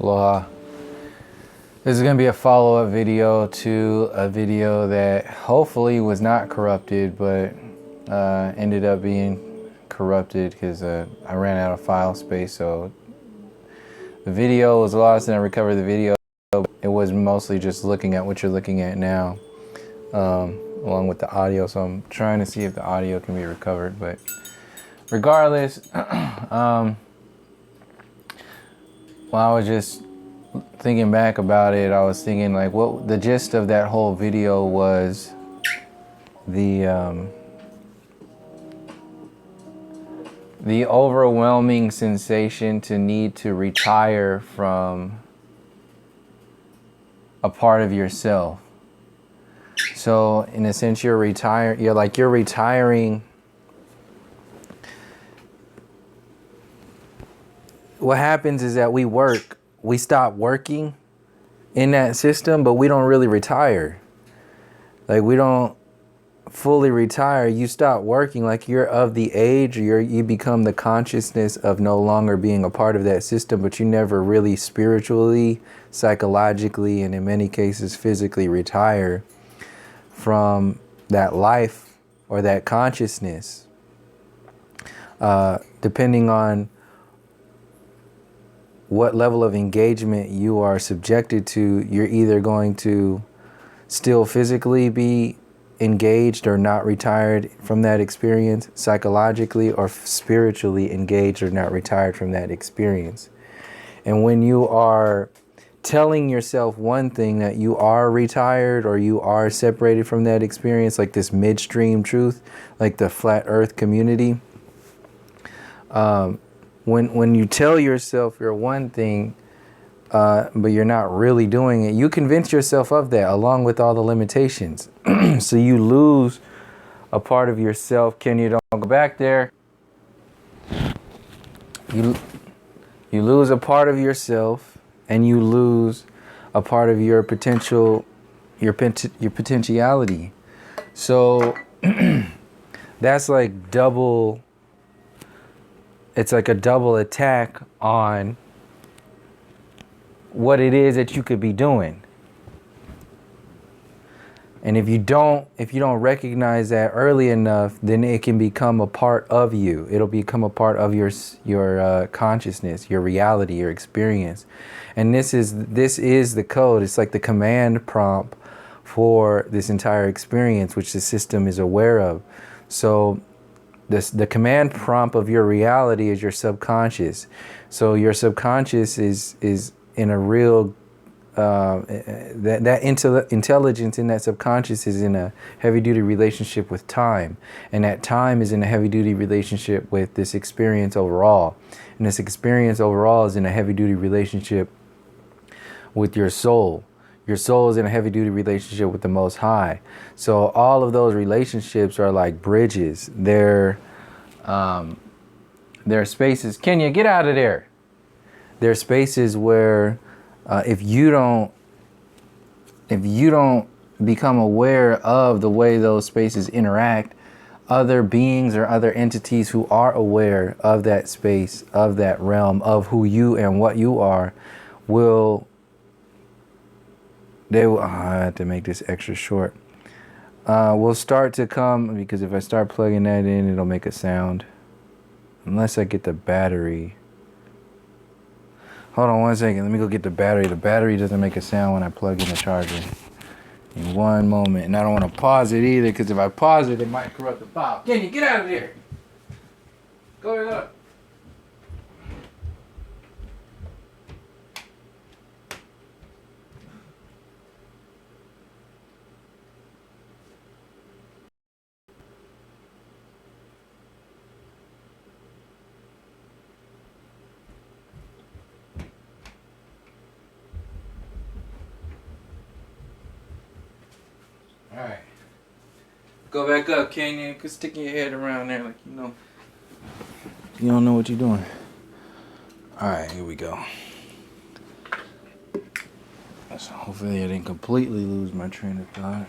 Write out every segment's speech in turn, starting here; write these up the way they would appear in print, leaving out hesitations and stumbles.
Aloha. This is going to be a follow-up video to a video that hopefully was not corrupted, but ended up being corrupted because I ran out of file space. So the video was lost and I recovered the video. It was mostly just looking at what you're looking at now, along with the audio. So I'm trying to see if the audio can be recovered, but regardless, while I was just thinking back about it, I was thinking like what the gist of that whole video was. The overwhelming sensation to need to retire from a part of yourself. So in a sense, you're retiring. What happens is that we stop working in that system, but we don't really retire. Like, we don't fully retire. You stop working, like you're of the age, you become the consciousness of no longer being a part of that system, but you never really spiritually, psychologically, and in many cases physically retire from that life or that consciousness. Depending on what level of engagement you are subjected to, you're either going to still physically be engaged or not retired from that experience, psychologically, or spiritually engaged or not retired from that experience. And when you are telling yourself one thing, that you are retired or you are separated from that experience, like this midstream truth, like the flat earth community, when you tell yourself you're one thing, but you're not really doing it, you convince yourself of that along with all the limitations. So you lose a part of yourself. Ken, you don't go back there. You lose a part of yourself, and you lose a part of your potential, your potentiality. So that's like double. It's like a double attack on what it is that you could be doing. And if you don't recognize that early enough, then it can become a part of you. It'll become a part of your consciousness, your reality, your experience. And this is the code. It's like the command prompt for this entire experience, which the system is aware of. So the command prompt of your reality is your subconscious. So your subconscious is in a real intelligence in that subconscious is in a heavy-duty relationship with time, and that time is in a heavy-duty relationship with this experience overall, and this experience overall is in a heavy-duty relationship with your soul. Your soul is in a heavy-duty relationship with the Most High. So all of those relationships are like bridges. They're spaces. Kenya, get out of there. They're spaces where if you don't become aware of the way those spaces interact, other beings or other entities who are aware of that space, of that realm, of who you and what you are, will I have to make this extra short. Will start to come, because if I start plugging that in, it'll make a sound. Unless I get the battery. Hold on one second. Let me go get the battery. The battery doesn't make a sound when I plug in the charger. In one moment. And I don't want to pause it either, because if I pause it, it might corrupt the file. Kenny, get out of there. Go ahead up. Alright. Go back up, Kenya. Quit sticking your head around there like you know. You don't know what you're doing. Alright, here we go. So hopefully I didn't completely lose my train of thought.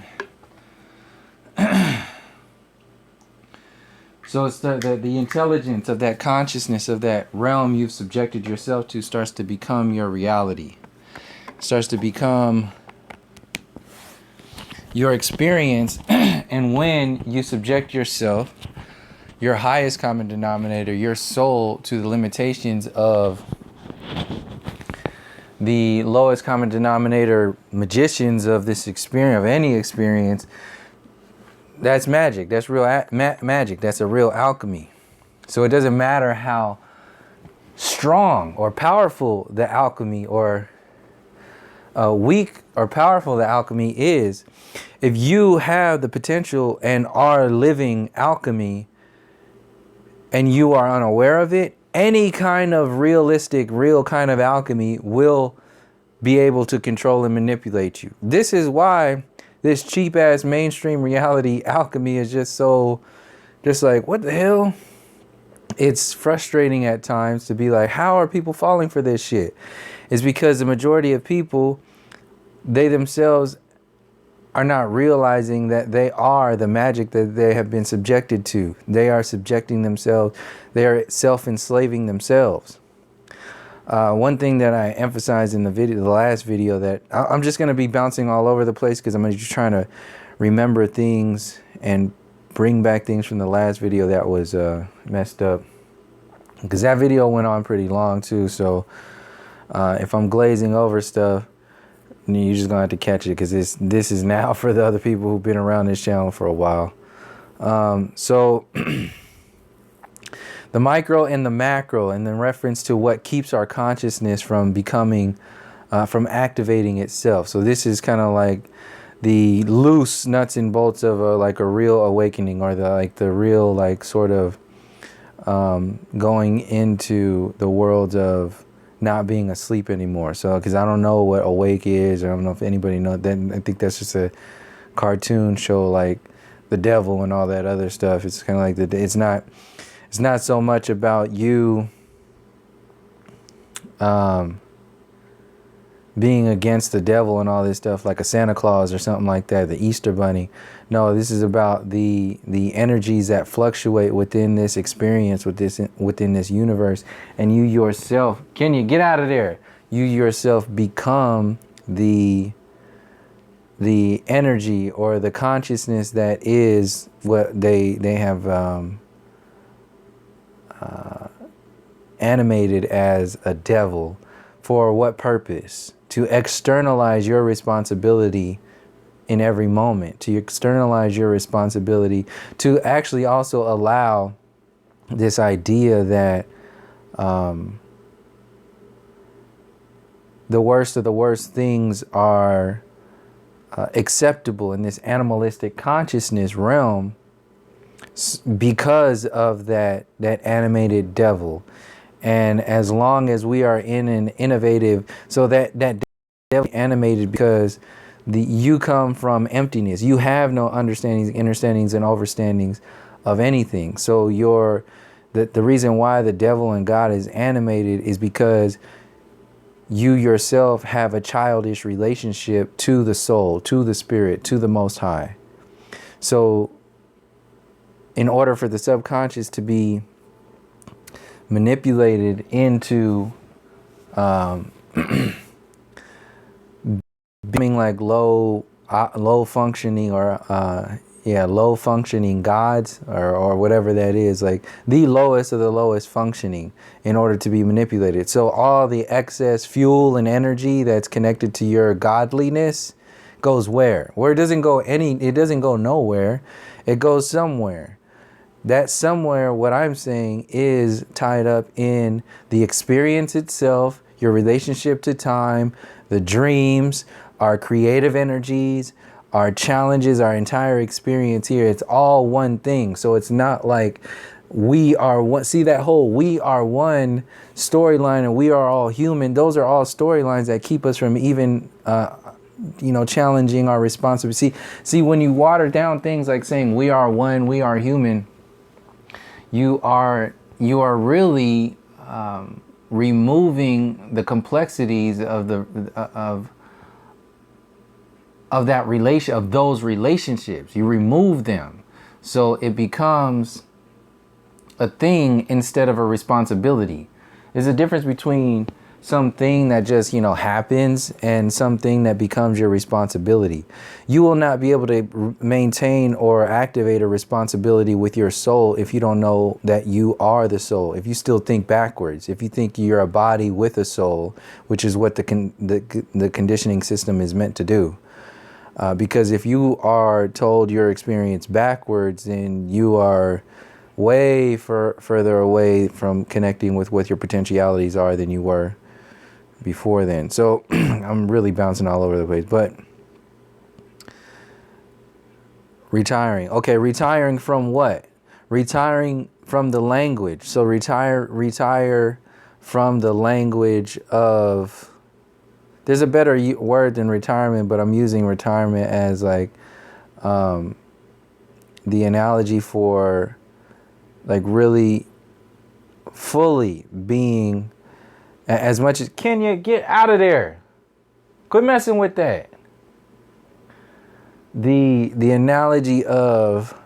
So it's the intelligence of that consciousness of that realm you've subjected yourself to starts to become your reality. Starts to become your experience. And when you subject yourself, your highest common denominator, your soul, to the limitations of the lowest common denominator magicians of this experience, of any experience, that's magic. That's real magic. That's a real alchemy. So it doesn't matter how strong or powerful the alchemy or weak or powerful the alchemy is. If you have the potential and are living alchemy and you are unaware of it, any kind of realistic, real kind of alchemy will be able to control and manipulate you. This is why this cheap ass mainstream reality alchemy is just so, just like, what the hell? It's frustrating at times to be like, how are people falling for this shit? It's because the majority of people, they themselves are not realizing that they are the magic that they have been subjected to. They are subjecting themselves. They are self-enslaving themselves. One thing that I emphasized in the last video, that I'm just going to be bouncing all over the place because I'm just trying to remember things and bring back things from the last video that was messed up. Because that video went on pretty long too. So if I'm glazing over stuff, you're just going to have to catch it, because this is now for the other people who've been around this channel for a while. So the micro and the macro, and then reference to what keeps our consciousness from becoming, from activating itself. So this is kind of like the loose nuts and bolts of like a real awakening, or the real sort of going into the world of not being asleep anymore. So, because I don't know what awake is, or I don't know if anybody knows. Then I think that's just a cartoon show like the devil and all that other stuff. It's kind of like it's not so much about you being against the devil and all this stuff like a Santa Claus or something like that, the Easter Bunny. No, this is about the energies that fluctuate within this experience, within this universe, and you yourself, Kenya, get out of there. You yourself become the energy or the consciousness that is what they have animated as a devil. For what purpose? To externalize your responsibility in every moment, to externalize your responsibility, to actually also allow this idea that the worst of the worst things are acceptable in this animalistic consciousness realm because of that animated devil. And as long as we are in an innovative, so that devil animated because you come from emptiness. You have no understandings, understandings, and overstandings of anything. So the reason why the devil and God is animated is because you yourself have a childish relationship to the soul, to the spirit, to the Most High. So in order for the subconscious to be manipulated into being like low functioning or low functioning gods or whatever that is, like the lowest of the lowest functioning, in order to be manipulated. So all the excess fuel and energy that's connected to your godliness goes where? Where it doesn't go nowhere. It goes somewhere. That somewhere, what I'm saying, is tied up in the experience itself, your relationship to time, the dreams, our creative energies, our challenges, our entire experience here. It's all one thing. So it's not like we are one. See that whole we are one storyline and we are all human. Those are all storylines that keep us from even challenging our responsibility. See, when you water down things like saying we are one, we are human, you are really removing the complexities of those relationships. You remove them, so it becomes a thing instead of a responsibility. There's a difference between something that just, happens and something that becomes your responsibility. You will not be able to maintain or activate a responsibility with your soul if you don't know that you are the soul. If you still think backwards, if you think you're a body with a soul, which is what the conditioning system is meant to do. Because if you are told your experience backwards, then you are way further away from connecting with what your potentialities are than you were before then. So I'm really bouncing all over the place. But retiring. Okay, retiring from what? Retiring from the language. So retire from the language of... There's a better word than retirement, but I'm using retirement as like the analogy for like really fully being as much as... Kenya, get out of there. Quit messing with that. The analogy of...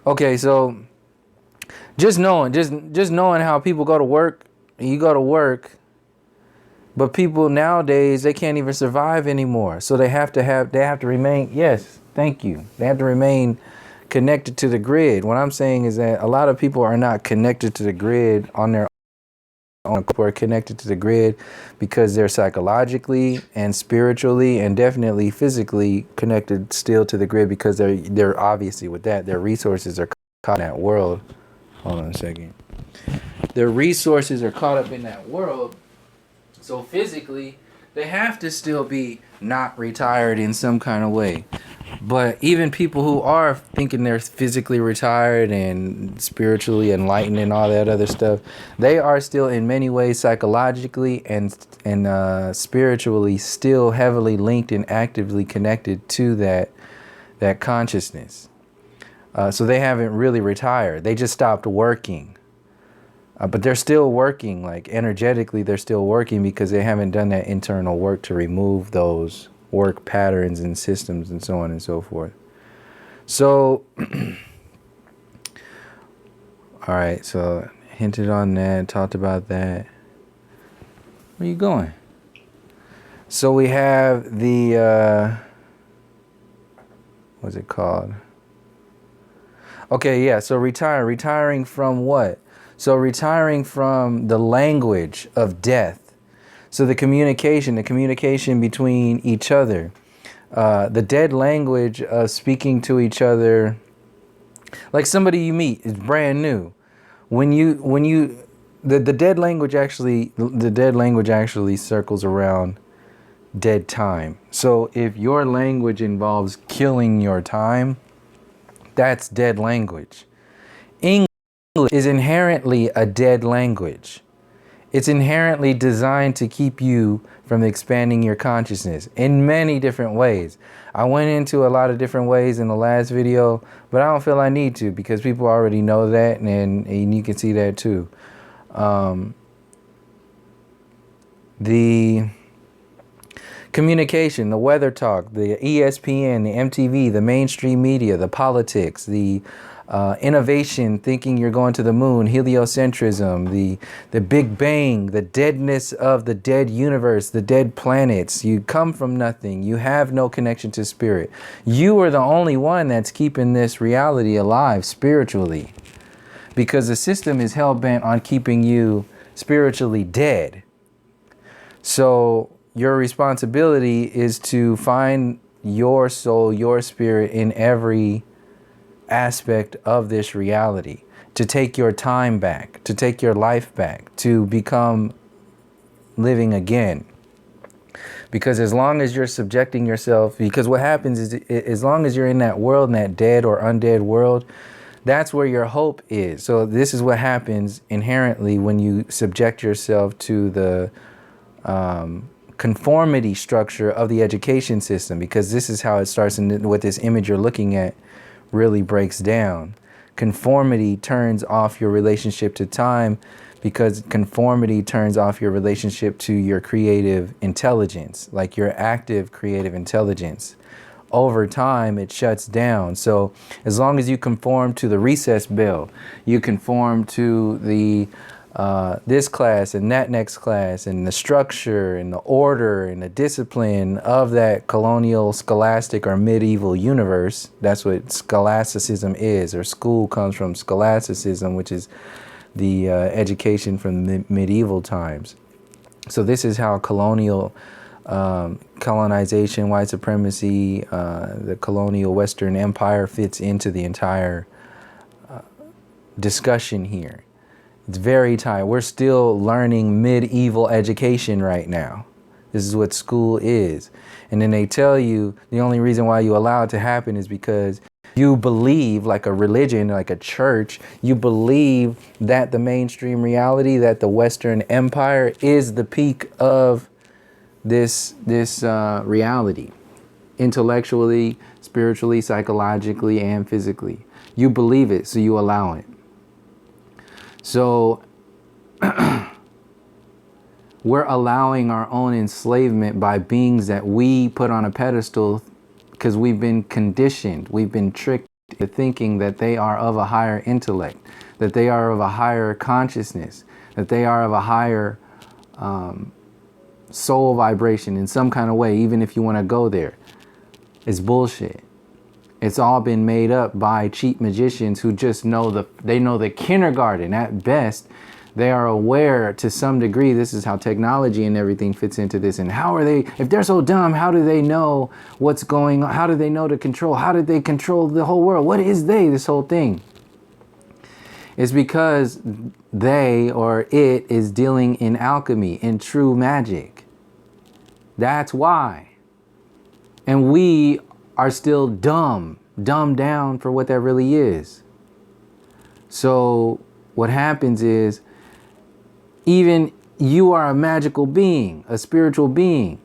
Okay, so just knowing how people go to work, you go to work, but people nowadays, they can't even survive anymore. So they have to remain, yes, thank you. They have to remain connected to the grid. What I'm saying is that a lot of people are not connected to the grid on their own. People are connected to the grid because they're psychologically and spiritually and definitely physically connected still to the grid, because they're obviously with that, their resources are caught in that world. Hold on a second. Their resources are caught up in that world. So physically, they have to still be not retired in some kind of way. But even people who are thinking they're physically retired and spiritually enlightened and all that other stuff, they are still in many ways psychologically and spiritually still heavily linked and actively connected to that consciousness. So they haven't really retired. They just stopped working. But they're still working, like energetically, they're still working because they haven't done that internal work to remove those work patterns and systems and so on and so forth. So, all right, so hinted on that, talked about that. Where are you going? So we have the, what's it called? Okay, yeah, so retiring from what? So retiring from the language of death. So the communication between each other. The dead language of speaking to each other. Like somebody you meet is brand new. The dead language actually circles around dead time. So if your language involves killing your time, that's dead language. English is inherently a dead language. It's inherently designed to keep you from expanding your consciousness in many different ways. I went into a lot of different ways in the last video, but I don't feel I need to, because people already know that, and you can see that too. The communication, the weather talk, the ESPN, the MTV, the mainstream media, the politics, the innovation, thinking you're going to the moon, heliocentrism, the Big Bang, the deadness of the dead universe, the dead planets. You come from nothing. You have no connection to spirit. You are the only one that's keeping this reality alive spiritually, because the system is hell-bent on keeping you spiritually dead. So your responsibility is to find your soul, your spirit in every aspect of this reality, to take your time back, to take your life back, to become living again. Because as long as you're subjecting yourself, because what happens is, as long as you're in that world, in that dead or undead world, that's where your hope is. So this is what happens inherently when you subject yourself to the conformity structure of the education system, because this is how it starts, and what this image you're looking at really breaks down. Conformity turns off your relationship to time, because conformity turns off your relationship to your creative intelligence, like your active creative intelligence. over time it shuts down. So as long as you conform to the recess bell, you conform to the this class and that next class and the structure and the order and the discipline of that colonial, scholastic, or medieval universe. That's what scholasticism is, or school comes from scholasticism, which is the education from the medieval times. So this is how colonial colonization, white supremacy, the colonial Western Empire fits into the entire discussion here. It's very tight. We're still learning medieval education right now. This is what school is. And then they tell you the only reason why you allow it to happen is because you believe, like a religion, like a church, you believe that the mainstream reality, that the Western Empire is the peak of this reality, intellectually, spiritually, psychologically, and physically. You believe it, so you allow it. So we're allowing our own enslavement by beings that we put on a pedestal because we've been conditioned, we've been tricked into thinking that they are of a higher intellect, that they are of a higher consciousness, that they are of a higher soul vibration in some kind of way, even if you want to go there. It's bullshit. It's all been made up by cheap magicians who just know they know the kindergarten at best. They are aware to some degree. This is how technology and everything fits into this. And how are they, if they're so dumb, how do they know what's going on? How do they know to control? How did they control the whole world? What is this whole thing? It's because they, or it, is dealing in alchemy, in true magic. That's why. And we are still dumbed down for what that really is. So what happens is, even you are a magical being, a spiritual being,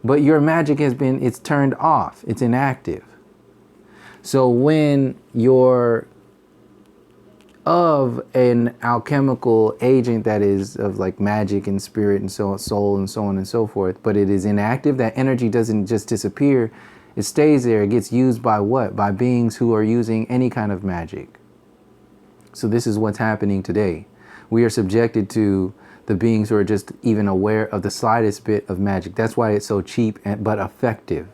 but your magic it's turned off, it's inactive. So when you're of an alchemical agent that is of like magic and spirit and soul and so on and so forth, but it is inactive, that energy doesn't just disappear. It stays there. It gets used by what? By beings who are using any kind of magic. So this is what's happening today. We are subjected to the beings who are just even aware of the slightest bit of magic. That's why it's so cheap but effective.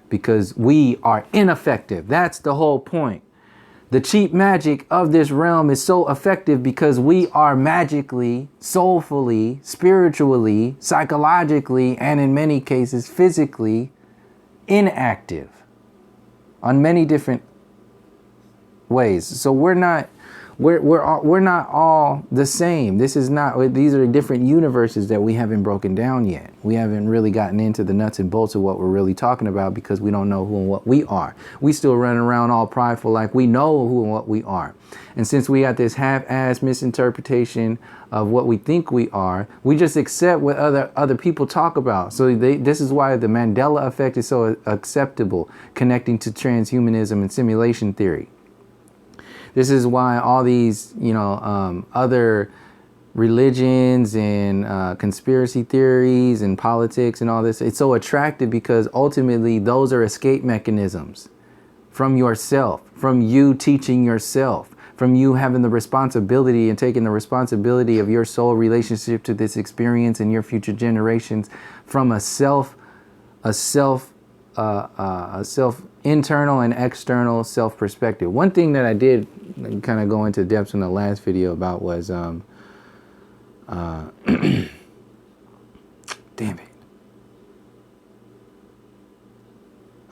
Because we are ineffective. That's the whole point. The cheap magic of this realm is so effective because we are magically, soulfully, spiritually, psychologically, and in many cases physically inactive on many different ways. So we're not all the same. This is not, these are different universes that we haven't broken down yet. We haven't really gotten into the nuts and bolts of what we're really talking about because we don't know who and what we are. We still run around all prideful like we know who and what we are. And since we got this half-ass misinterpretation of what we think we are, we just accept what other people talk about. So this is why the Mandela effect is so acceptable, connecting to transhumanism and simulation theory. This is why all these, other religions and conspiracy theories and politics and all this, it's so attractive because ultimately those are escape mechanisms from yourself, from you teaching yourself, from you having the responsibility and taking the responsibility of your soul relationship to this experience and your future generations from a self internal and external self perspective. One thing that I did kind of go into depth in the last video about was damn it,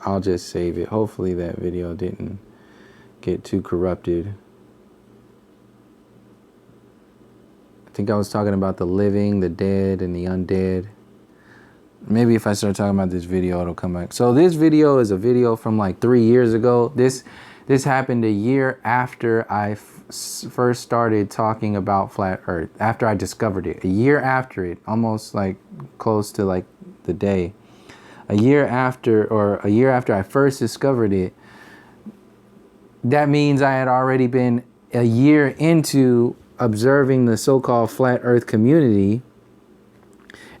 I'll just save it. Hopefully that video didn't get too corrupted. I think I was talking about the living, the dead, and the undead. Maybe if I start talking about this video, it'll come back. So this video is a video from like 3 years ago. This happened a year after I first started talking about flat earth, after I discovered it. A year after it, almost like close to like the day. A year after I first discovered it, that means I had already been a year into observing the so-called flat earth community,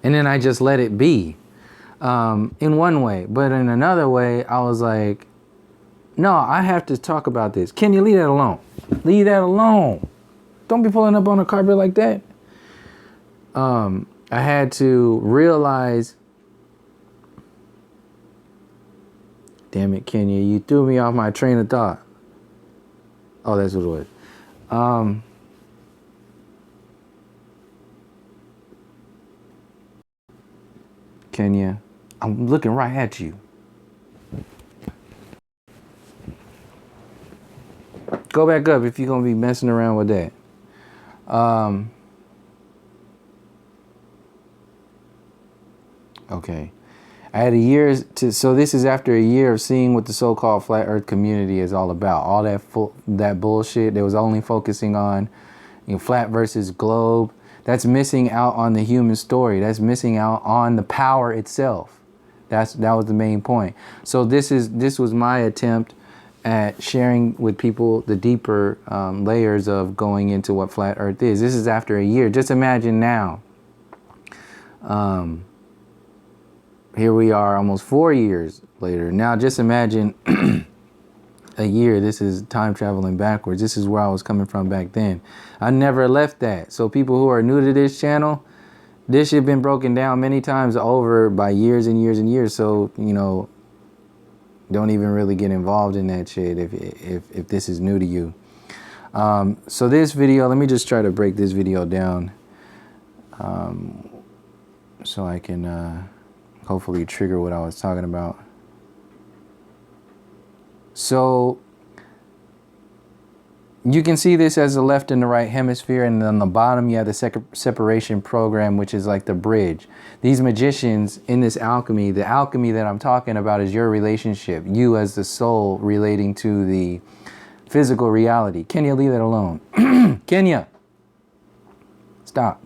and then I just let it be. in one way. But in another way, I was like, no, I have to talk about this. Can you leave that alone? Leave that alone. Don't be pulling up on a carpet like that. I had to realize, damn it, Kenya, you threw me off my train of thought. Oh, that's what it was. Kenya, I'm looking right at you. Go back up if you're going to be messing around with that. Okay. I had a year to, so this is after a year of seeing what the so-called flat earth community is all about. All that bullshit that was only focusing on, flat versus globe. That's missing out on the human story. That's missing out on the power itself. That was the main point. So this was my attempt at sharing with people the deeper layers of going into what flat earth is. This is after a year. Just imagine now. Here we are almost 4 years later. Now just imagine a year. This is time traveling backwards. This is where I was coming from back then. I never left that. So people who are new to this channel, this shit been broken down many times over by years and years and years. So, don't even really get involved in that shit if this is new to you. So this video, let me just try to break this video down so I can hopefully trigger what I was talking about. So you can see this as the left and the right hemisphere, and on the bottom you have the separation program, which is like the bridge. These magicians in this alchemy, the alchemy that I'm talking about is your relationship, you as the soul relating to the physical reality. Kenya, leave that alone. Kenya, stop.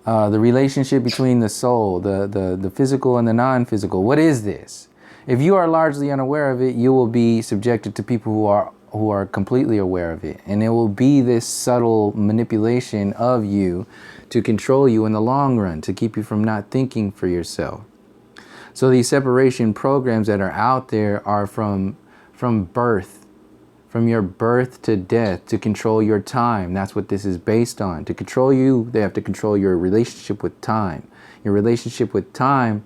The relationship between the soul, the physical and the non-physical. What is this? If you are largely unaware of it, you will be subjected to people who are completely aware of it. And it will be this subtle manipulation of you to control you in the long run, to keep you from not thinking for yourself. So these separation programs that are out there are from birth, from your birth to death, to control your time. That's what this is based on. To control you, they have to control your relationship with time. Your relationship with time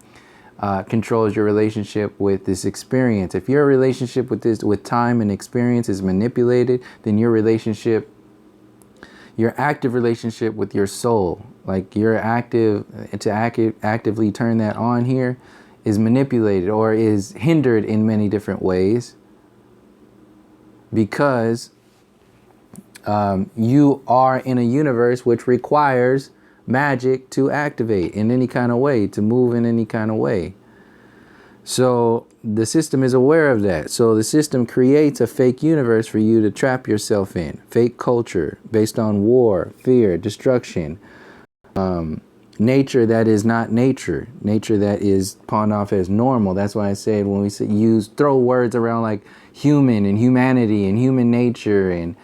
controls your relationship with this experience. If your relationship with time and experience is manipulated, then your active relationship with your soul, like your actively turn that on here, is manipulated or is hindered in many different ways, because you are in a universe which requires magic to activate in any kind of way, to move in any kind of way. So the system is aware of that. So the system creates a fake universe for you to trap yourself in. Fake culture based on war, fear, destruction, nature that is not nature, nature that is pawned off as normal. That's why I said when we throw words around like human and humanity and human nature and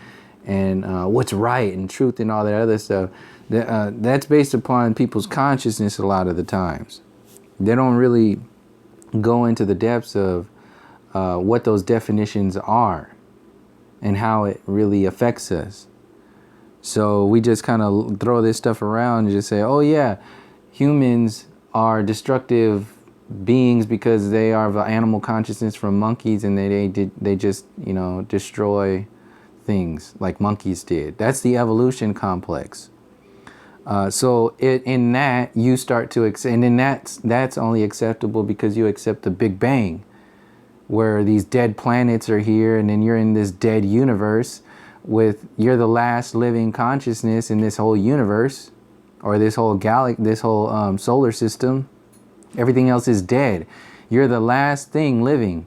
what's right and truth and all that other stuff, that's based upon people's consciousness a lot of the times. They don't really go into the depths of what those definitions are and how it really affects us. So we just kind of throw this stuff around and just say, oh yeah, humans are destructive beings because they are of animal consciousness from monkeys, and they just destroy things like monkeys did. That's the evolution complex. So in that you start to accept, and then that's only acceptable because you accept the Big Bang, where these dead planets are here, and then you're in this dead universe you're the last living consciousness in this whole universe, or this whole solar system. Everything else is dead. You're the last thing living.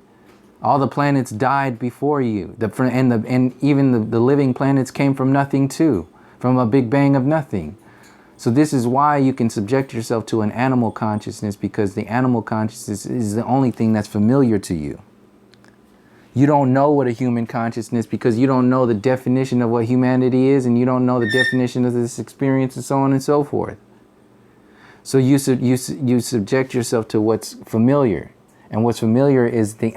All the planets died before you. And even the living planets came from nothing too, from a Big Bang of nothing. So this is why you can subject yourself to an animal consciousness, because the animal consciousness is the only thing that's familiar to you. You don't know what a human consciousness, because you don't know the definition of what humanity is, and you don't know the definition of this experience, and so on and so forth. So you subject yourself to what's familiar. And what's familiar is the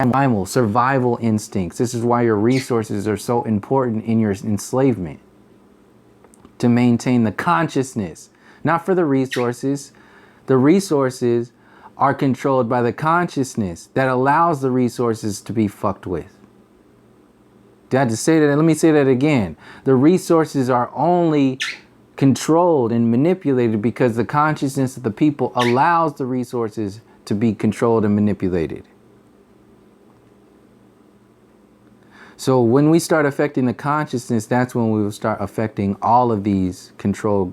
primal survival instincts. This is why your resources are so important in your enslavement. To maintain the consciousness, not for the resources. The resources are controlled by the consciousness that allows the resources to be fucked with. Did I just say that? Let me say that again. The resources are only controlled and manipulated because the consciousness of the people allows the resources to be controlled and manipulated. So when we start affecting the consciousness, that's when we will start affecting all of these control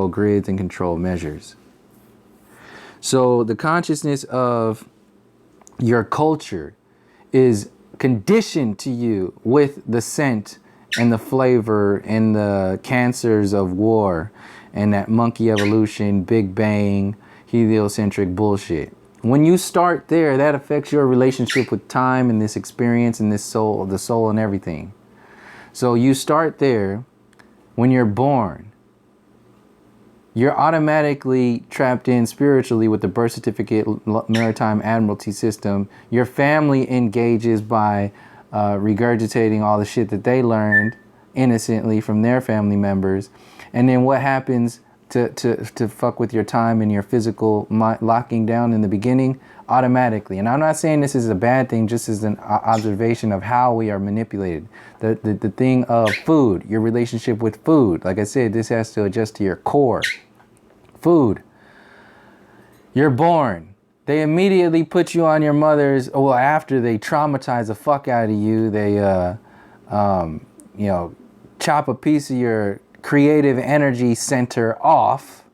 grids and control measures. So the consciousness of your culture is conditioned to you with the scent and the flavor and the cancers of war and that monkey evolution, Big Bang, heliocentric bullshit. When you start there, that affects your relationship with time and this experience and this soul, the soul and everything. So you start there when you're born. You're automatically trapped in spiritually with the birth certificate, maritime admiralty system. Your family engages by regurgitating all the shit that they learned innocently from their family members. And then what happens to fuck with your time and your physical locking down in the beginning? Automatically. And I'm not saying this is a bad thing, just as an observation of how we are manipulated. The thing of food, your relationship with food. Like I said, this has to adjust to your core. Food. You're born. They immediately put you on your mother's, well, after they traumatize the fuck out of you, they, chop a piece of your creative energy center off.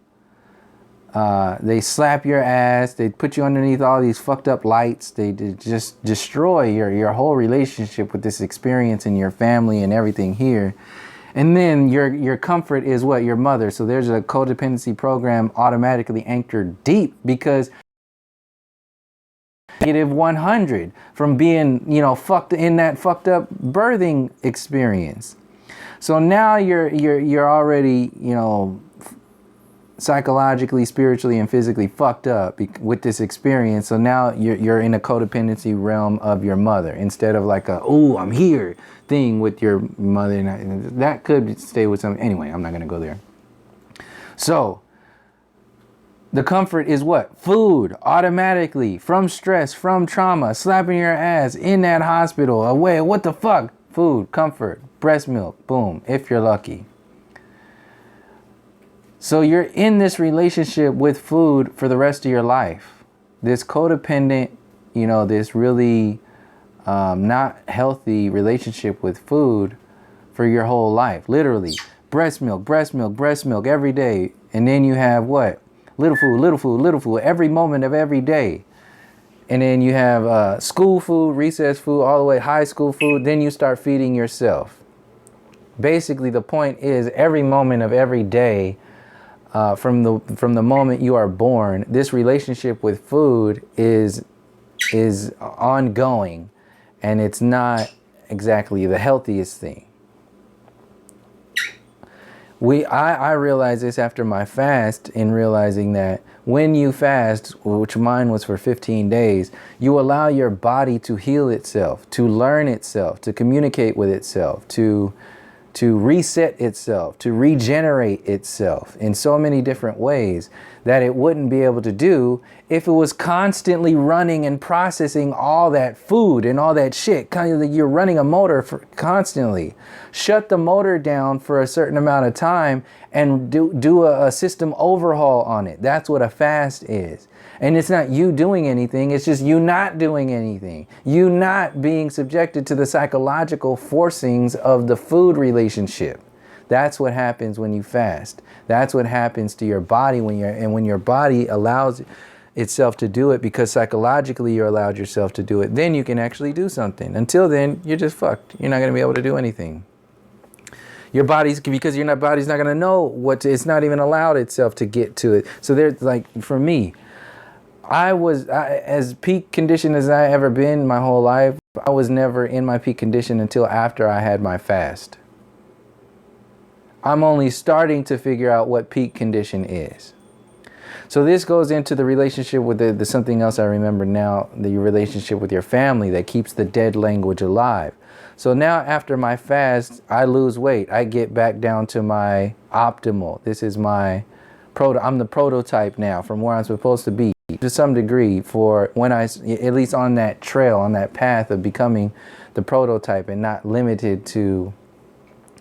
They slap your ass. They put you underneath all these fucked up lights. They just destroy your whole relationship with this experience and your family and everything here. And then your comfort is what? Your mother. So there's a codependency program automatically anchored deep because -100 from being, fucked in that fucked up birthing experience. So now you're already, psychologically, spiritually, and physically fucked up with this experience. So now you're in a codependency realm of your mother instead of like I'm here thing with your mother. And that could stay with some. Anyway, I'm not going to go there. So the comfort is what? Food, automatically, from stress, from trauma, slapping your ass in that hospital, away, what the fuck? Food, comfort, breast milk, boom, if you're lucky. So you're in this relationship with food for the rest of your life. This codependent, this really not healthy relationship with food for your whole life. Literally, breast milk every day. And then you have what? Little food, every moment of every day. And then you have school food, recess food, all the way high school food. Then you start feeding yourself. Basically, the point is every moment of every day, from the moment you are born, this relationship with food is ongoing, and it's not exactly the healthiest thing. I realized this after my fast, in realizing that when you fast, which mine was for 15 days, you allow your body to heal itself, to learn itself, to communicate with itself, to reset itself, to regenerate itself in so many different ways that it wouldn't be able to do if it was constantly running and processing all that food and all that shit. Kind of like you're running a motor constantly. Shut the motor down for a certain amount of time and do a system overhaul on it. That's what a fast is. And it's not you doing anything, it's just you not doing anything. You not being subjected to the psychological forcings of the food relationship. That's what happens when you fast. That's what happens to your body when your body allows itself to do it, because psychologically you allowed yourself to do it. Then you can actually do something. Until then, you're just fucked. You're not going to be able to do anything. Your body's, because your body's not going to know it's not even allowed itself to get to it. So there's like, for me, I was as peak condition as I ever been my whole life. I was never in my peak condition until after I had my fast. I'm only starting to figure out what peak condition is. So this goes into the relationship with the something else I remember now, the relationship with your family that keeps the dead language alive. So now after my fast, I lose weight. I get back down to my optimal. This is my I'm the prototype now from where I'm supposed to be to some degree for when I, at least on that trail, on that path of becoming the prototype and not limited to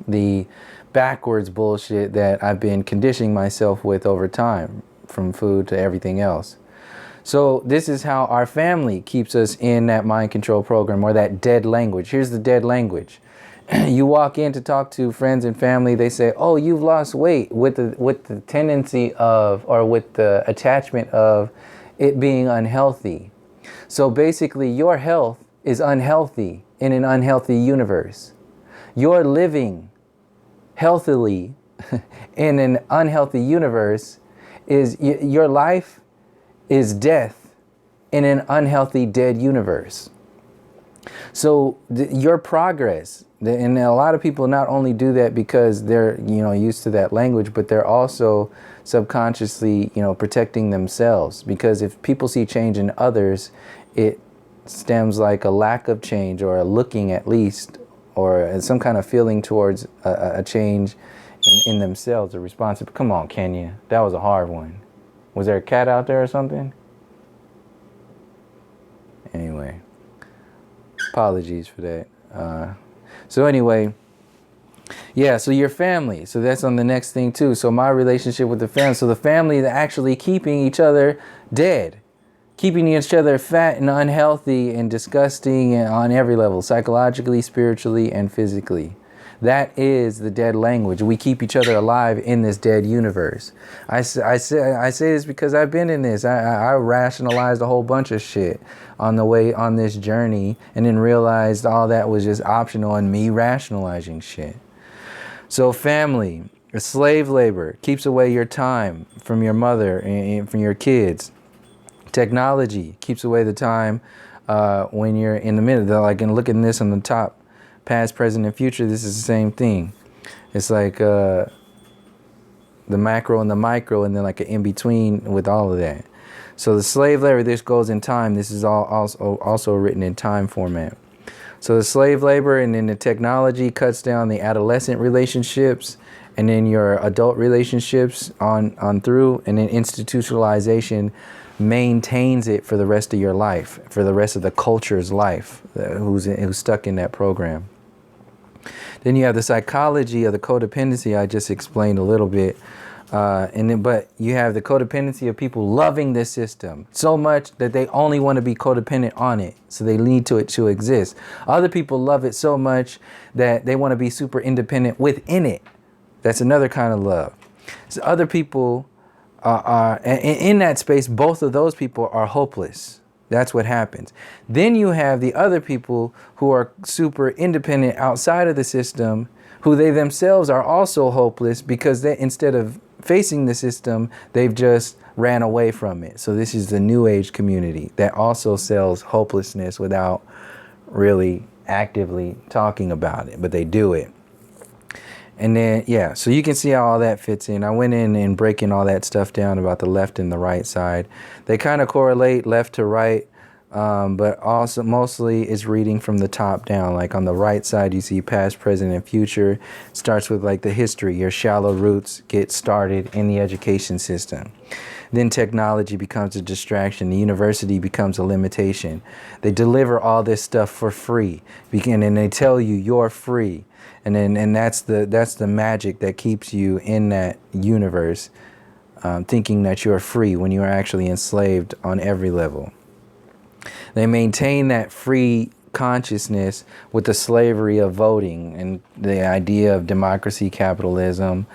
the backwards bullshit that I've been conditioning myself with over time, from food to everything else. So this is how our family keeps us in that mind control program, or that dead language. Here's the dead language. You walk in to talk to friends and family, they say, oh, you've lost weight, with the tendency of, or with the attachment of it being unhealthy. So basically your health is unhealthy in an unhealthy universe. You're living healthily in an unhealthy universe is your life is death in an unhealthy dead universe. So your progress, and a lot of people not only do that because they're used to that language, but they're also subconsciously protecting themselves, because if people see change in others, it stems like a lack of change, or a looking at least, or some kind of feeling towards a change in themselves, a response. Come on, Kenya, that was a hard one. Was there a cat out there or something? Anyway, apologies for that. So anyway, yeah, so your family. So that's on the next thing too. So my relationship with the family. So the family is actually keeping each other dead, keeping each other fat and unhealthy and disgusting on every level, psychologically, spiritually, and physically. That is the dead language. We keep each other alive in this dead universe. I say this because I've been in this. I rationalized a whole bunch of shit on the way on this journey, and then realized all that was just optional and me rationalizing shit. So family, slave labor keeps away your time from your mother and from your kids. Technology keeps away the time when you're in the middle. Like, and look at this on the top. Past, present, and future, this is the same thing. It's like the macro and the micro, and then like an in-between with all of that. So the slave labor, this goes in time. This is all also written in time format. So the slave labor, and then the technology cuts down the adolescent relationships, and then your adult relationships on through, and then institutionalization maintains it for the rest of your life, for the rest of the culture's life, who's stuck in that program. Then you have the psychology of the codependency I just explained a little bit. But you have the codependency of people loving this system so much that they only want to be codependent on it. So they need it to exist. Other people love it so much that they want to be super independent within it. That's another kind of love. So other people are in that space. Both of those people are hopeless. That's what happens. Then you have the other people who are super independent outside of the system, who they themselves are also hopeless because they, instead of facing the system, they've just ran away from it. So this is the New Age community that also sells hopelessness without really actively talking about it, but they do it. And then, yeah, so you can see how all that fits in. I went in and breaking all that stuff down about the left and the right side. They kind of correlate left to right, but also mostly it's reading from the top down. Like on the right side, you see past, present, and future. It starts with like the history. Your shallow roots get started in the education system. Then technology becomes a distraction. The university becomes a limitation. They deliver all this stuff for free, and they tell you you're free. And that's the magic that keeps you in that universe, thinking that you're free when you are actually enslaved on every level. They maintain that free consciousness with the slavery of voting and the idea of democracy, capitalism.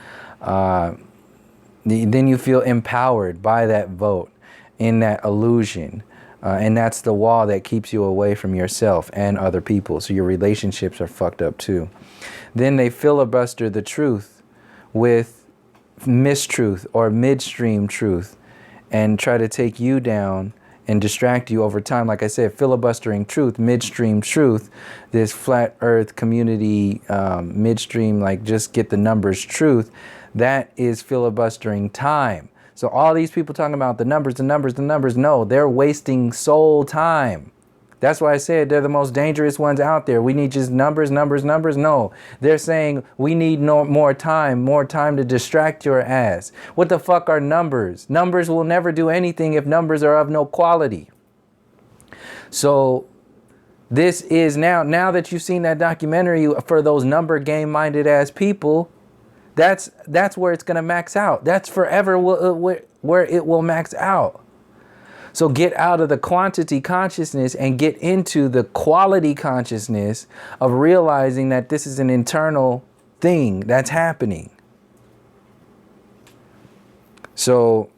Then you feel empowered by that vote in that illusion. And that's the wall that keeps you away from yourself and other people. So your relationships are fucked up too. Then they filibuster the truth with mistruth or midstream truth and try to take you down and distract you over time. Like I said, filibustering truth, midstream truth, this flat earth community, midstream, like just get the numbers truth, that is filibustering time. So all these people talking about the numbers, no, they're wasting soul time. That's why I said they're the most dangerous ones out there. We need just numbers. No, they're saying we need more time to distract your ass. What the fuck are numbers? Numbers will never do anything if numbers are of no quality. So this is now that you've seen that documentary, for those number game minded ass people, that's where it's going to max out. That's forever where it will max out. So get out of the quantity consciousness and get into the quality consciousness of realizing that this is an internal thing that's happening. So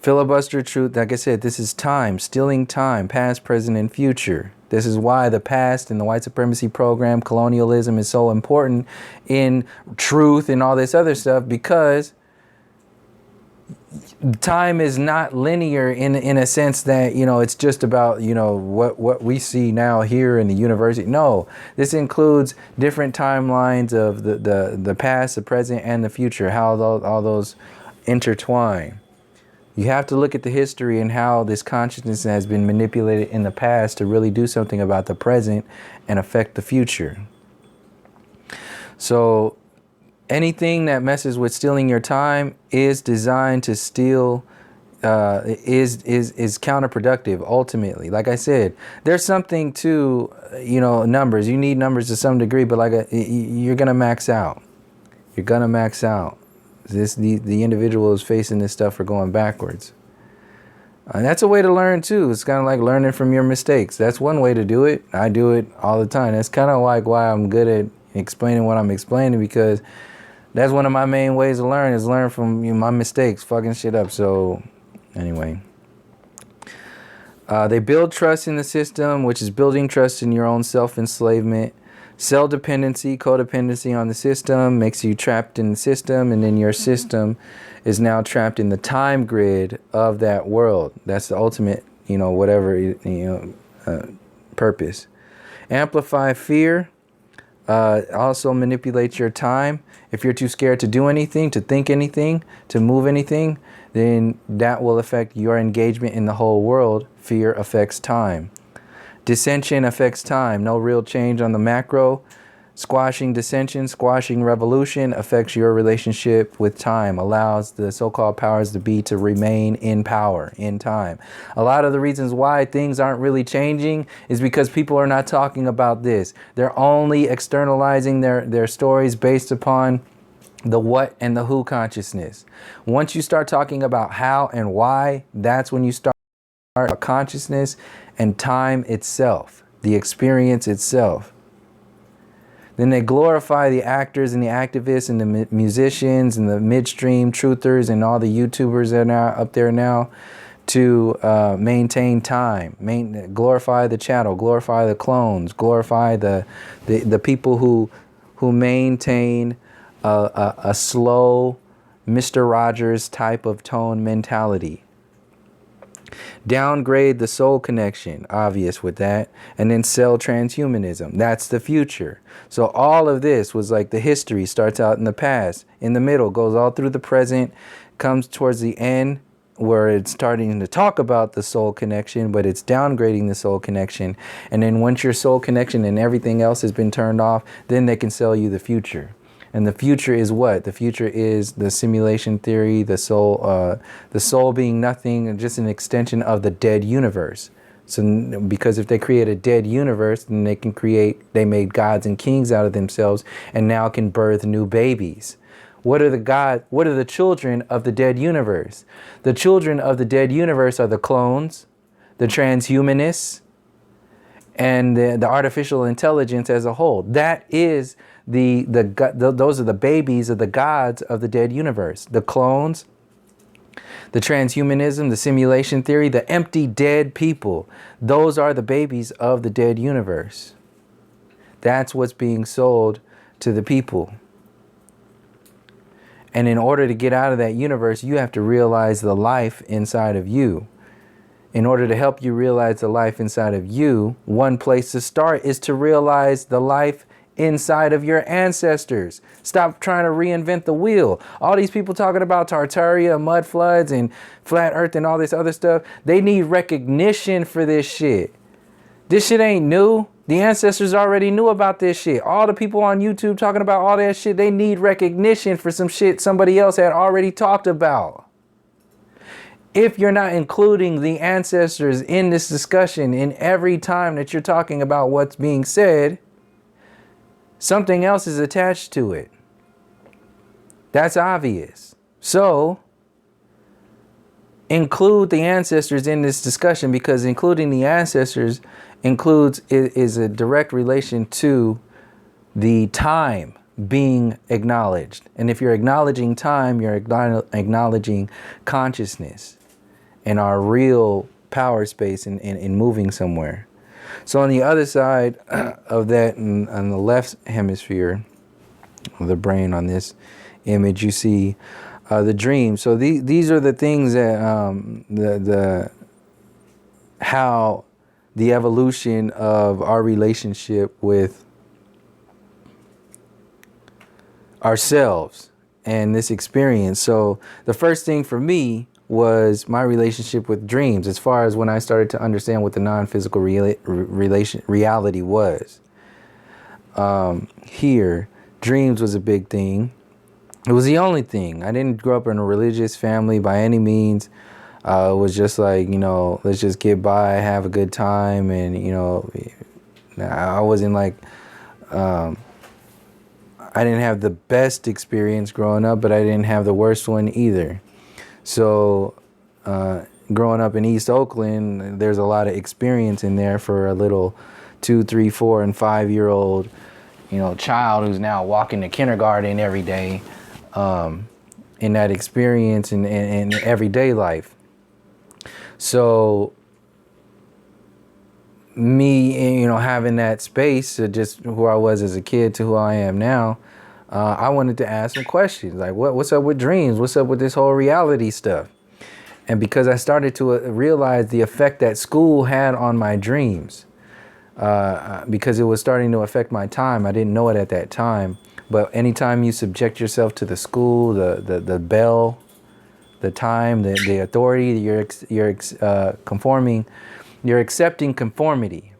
filibuster truth, like I said, this is time, stealing time, past, present, and future. This is why the past and the white supremacy program, colonialism, is so important in truth and all this other stuff, because time is not linear in a sense that, you know, it's just about, you know, what we see now here in the university. No, this includes different timelines of the past, the present, and the future, how all those intertwine. You have to look at the history and how this consciousness has been manipulated in the past to really do something about the present and affect the future. So anything that messes with stealing your time is designed to steal, is counterproductive ultimately. Like I said, there's something to, you know, numbers. You need numbers to some degree, but you're gonna max out. You're gonna max out. The individual is facing this stuff for going backwards. And that's a way to learn too. It's kind of like learning from your mistakes. That's one way to do it. I do it all the time. That's kind of like why I'm good at explaining what I'm explaining, because that's one of my main ways to learn, is learn from my mistakes, fucking shit up. So anyway, they build trust in the system, which is building trust in your own self-enslavement. Cell dependency, codependency on the system makes you trapped in the system, and then your system is now trapped in the time grid of that world. That's the ultimate, you know, whatever, purpose. Amplify fear. Also manipulates your time. If you're too scared to do anything, to think anything, to move anything, then that will affect your engagement in the whole world. Fear affects time. Dissension affects time. No real change on the macro. Squashing dissension, squashing revolution affects your relationship with time. Allows the so-called powers to be to remain in power, in time. A lot of the reasons why things aren't really changing is because people are not talking about this. They're only externalizing their stories based upon the what and the who consciousness. Once you start talking about how and why, that's when you start consciousness and time itself, the experience itself. Then they glorify the actors and the activists and the musicians and the midstream truthers and all the YouTubers that are now up there now to maintain time, glorify the chattel, glorify the clones, glorify the people who maintain a slow Mr. Rogers type of tone mentality. Downgrade the soul connection, obvious with that, and then sell transhumanism. That's the future. So all of this was like the history starts out in the past, in the middle, goes all through the present, comes towards the end where it's starting to talk about the soul connection, but it's downgrading the soul connection. And then once your soul connection and everything else has been turned off, then they can sell you the future. And the future is what? The future is the simulation theory, the soul being nothing, just an extension of the dead universe. So because if they create a dead universe, then they made gods and kings out of themselves and now can birth new babies. What are the children of the dead universe? The children of the dead universe are the clones, the transhumanists, and the artificial intelligence as a whole. That is those are the babies of the gods of the dead universe. The clones, the transhumanism, the simulation theory, the empty dead people. Those are the babies of the dead universe. That's what's being sold to the people. And in order to get out of that universe, you have to realize the life inside of you. In order to help you realize the life inside of you, one place to start is to realize the life inside of your ancestors. Stop trying to reinvent the wheel. All these people talking about Tartaria, mud floods, and flat earth and all this other stuff, they need recognition for this shit. This shit ain't new. The ancestors already knew about this shit. All the people on YouTube talking about all that shit, they need recognition for some shit somebody else had already talked about. If you're not including the ancestors in this discussion in every time that you're talking about what's being said, something else is attached to it. That's obvious. So, include the ancestors in this discussion, because including the ancestors is a direct relation to the time being acknowledged. And if you're acknowledging time, you're acknowledging consciousness and our real power space in moving somewhere. So on the other side of that, on the left hemisphere of the brain on this image, you see the dream. So these are the things that how the evolution of our relationship with ourselves and this experience. So the first thing for me was my relationship with dreams, as far as when I started to understand what the non-physical reality was. Here, dreams was a big thing. It was the only thing. I didn't grow up in a religious family by any means. It was just like, let's just get by, have a good time. And, I wasn't like, I didn't have the best experience growing up, but I didn't have the worst one either. So growing up in East Oakland, there's a lot of experience in there for a little 2, 3, 4, and 5-year-old, child who's now walking to kindergarten every day, in that experience in everyday life. So me, having that space to just who I was as a kid to who I am now, I wanted to ask some questions like, what's up with dreams? What's up with this whole reality stuff? And because I started to realize the effect that school had on my dreams, because it was starting to affect my time. I didn't know it at that time, but anytime you subject yourself to the school, the bell, the time, the authority, you're conforming, you're accepting conformity.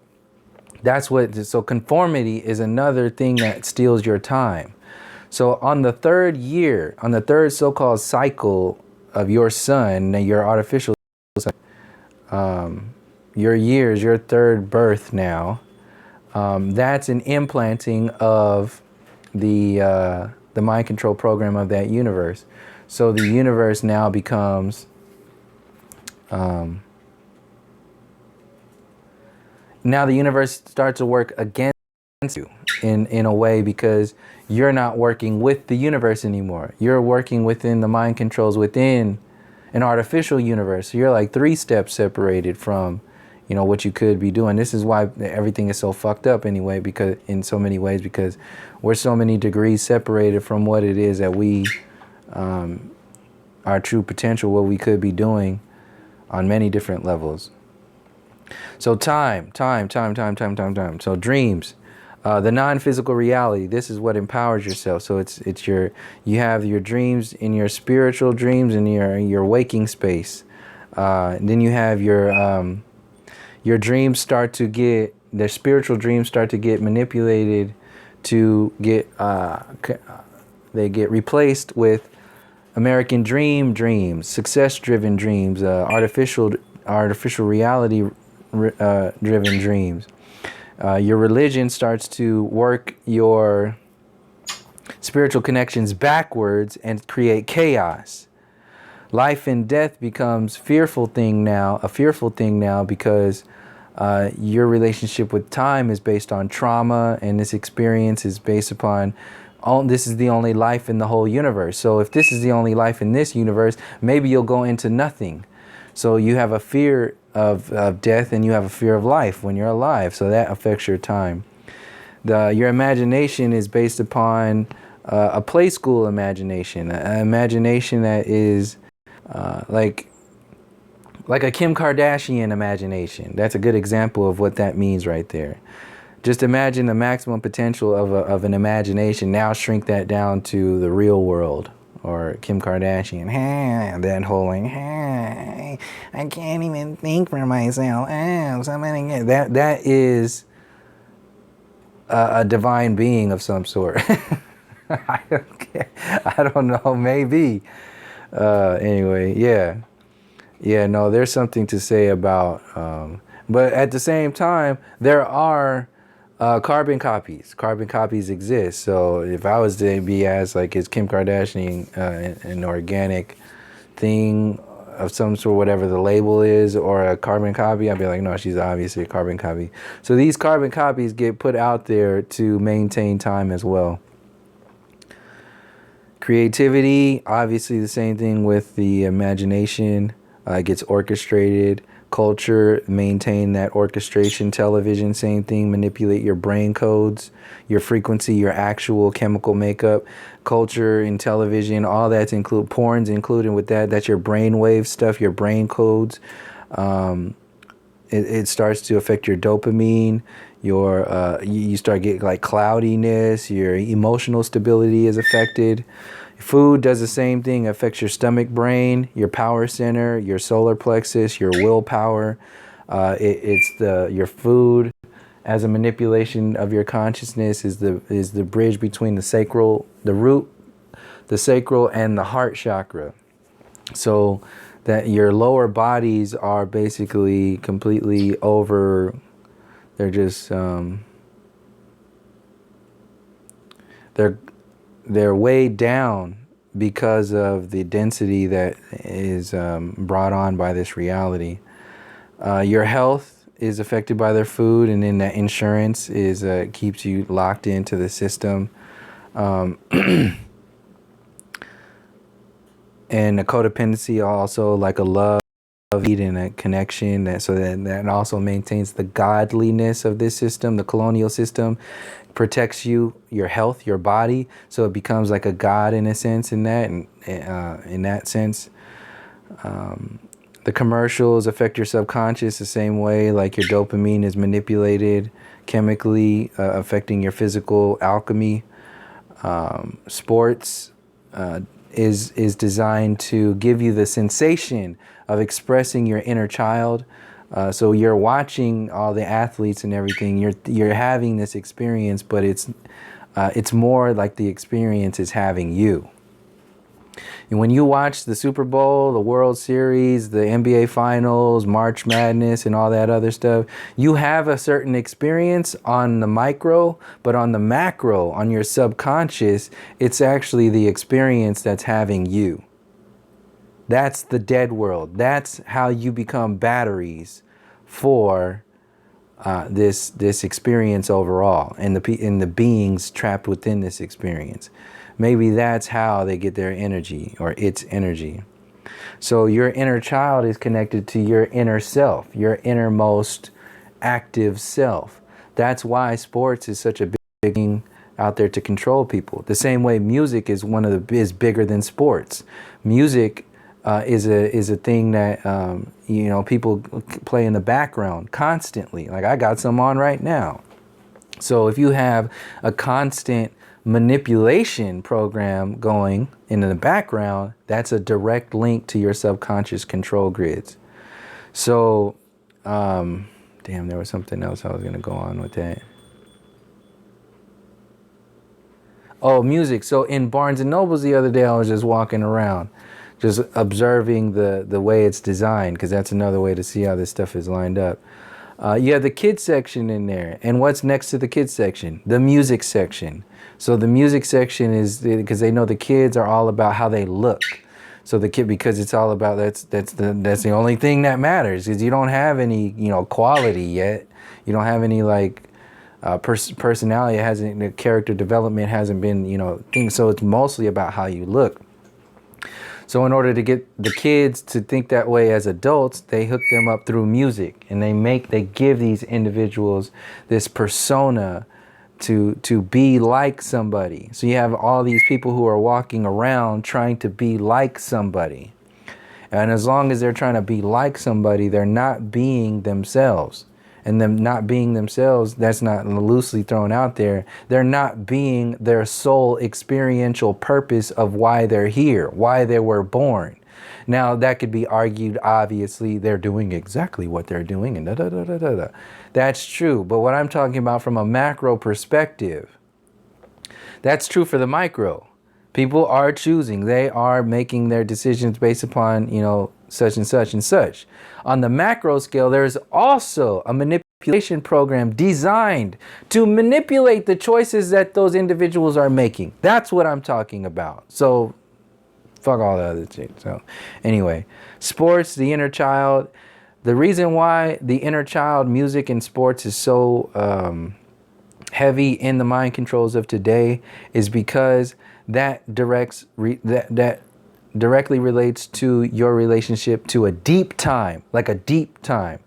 So conformity is another thing that steals your time. So on the third year, on the third so-called cycle of your sun, your artificial sun, your years, your third birth now, that's an implanting of the mind control program of that universe. So the universe now becomes, now the universe starts to work against you in a way, because you're not working with the universe anymore. You're working within the mind controls within an artificial universe. So you're like 3 steps separated from, what you could be doing. This is why everything is so fucked up anyway, because in so many ways, because we're so many degrees separated from what it is that we, our true potential, what we could be doing on many different levels. So time. So dreams, the non-physical reality. This is what empowers yourself. So you have your dreams in your spiritual dreams in your waking space. Then you have your dreams their spiritual dreams start to get manipulated to they get replaced with American dreams, success-driven dreams, artificial reality driven dreams. Your religion starts to work your spiritual connections backwards and create chaos. Life and death becomes a fearful thing now, because your relationship with time is based on trauma, and this experience is based upon this is the only life in the whole universe. So if this is the only life in this universe, maybe you'll go into nothing. So you have a fear of death, and you have a fear of life when you're alive. So that affects your time. Your imagination is based upon a play school imagination, an imagination that is like a Kim Kardashian imagination. That's a good example of what that means right there. Just imagine the maximum potential of an imagination. Now shrink that down to the real world, or Kim Kardashian. Hey, that whole like, hey, I can't even think for myself. Somebody that is a divine being of some sort. I don't care. I don't know. Maybe. Anyway, yeah. No, there's something to say about. But at the same time, there are. Carbon copies. Carbon copies exist. So if I was to be asked, like, is Kim Kardashian an organic thing of some sort, whatever the label is, or a carbon copy, I'd be like, no, she's obviously a carbon copy. So these carbon copies get put out there to maintain time as well. Creativity, obviously the same thing with the imagination. It gets orchestrated. Culture, maintain that orchestration. Television, same thing. Manipulate your brain codes, your frequency, your actual chemical makeup. Culture in television, all that's include. Porn's included with that. That's your brainwave stuff, your brain codes. It starts to affect your dopamine. You start getting like cloudiness. Your emotional stability is affected. Food does the same thing, affects your stomach, brain, your power center, your solar plexus, your willpower. Your food as a manipulation of your consciousness is the bridge between the sacral, the root, the sacral, and the heart chakra. So that your lower bodies are basically completely over. They're just they're weighed down because of the density that is brought on by this reality. Your health is affected by their food, and then that insurance is keeps you locked into the system. And the codependency also, like a love and a connection, that also maintains the godliness of this system. The colonial system protects you, your health, your body, so it becomes like a god in a sense. In that sense, the commercials affect your subconscious the same way, like your dopamine is manipulated chemically, affecting your physical alchemy. Sports is designed to give you the sensation of expressing your inner child. So you're watching all the athletes and everything. You're having this experience, but it's more like the experience is having you. And when you watch the Super Bowl, the World Series, the NBA Finals, March Madness, and all that other stuff, you have a certain experience on the micro, but on the macro, on your subconscious, it's actually the experience that's having you. That's the dead world. That's how you become batteries for this experience overall, and the beings trapped within this experience. Maybe that's how they get their energy, or its energy. So your inner child is connected to your inner self, your innermost active self. That's why sports is such a big thing out there to control people. The same way music is is bigger than sports. Music is a thing that people play in the background constantly. Like I got some on right now. So if you have a constant manipulation program going in the background, that's a direct link to your subconscious control grids. So, there was something else I was going to go on with that. Oh, music. So in Barnes and Nobles the other day, I was just walking around, just observing the way it's designed, because that's another way to see how this stuff is lined up. You have the kids section in there. And what's next to the kids section? The music section. So the music section is because they know the kids are all about how they look. So the kid, because it's all about that's the only thing that matters, is you don't have any quality yet. You don't have any personality. The character development hasn't been things. So it's mostly about how you look. So in order to get the kids to think that way as adults, they hook them up through music, and they give these individuals this persona to be like somebody. So you have all these people who are walking around trying to be like somebody. And as long as they're trying to be like somebody, they're not being themselves. and them not being themselves, that's not loosely thrown out there. They're not being their sole experiential purpose of why they're here, why they were born. Now, that could be argued, obviously, they're doing exactly what they're doing, and da-da-da-da-da-da. That's true, but what I'm talking about from a macro perspective, that's true for the micro. People are choosing. They are making their decisions based upon, you know, such and such and such. On the macro scale, there's also a manipulation program designed to manipulate the choices that those individuals are making. That's what I'm talking about. So fuck all the other shit. So anyway, sports, the inner child. The reason why the inner child music and sports is so heavy in the mind controls of today is because that that directly relates to your relationship to a deep time, like a deep time.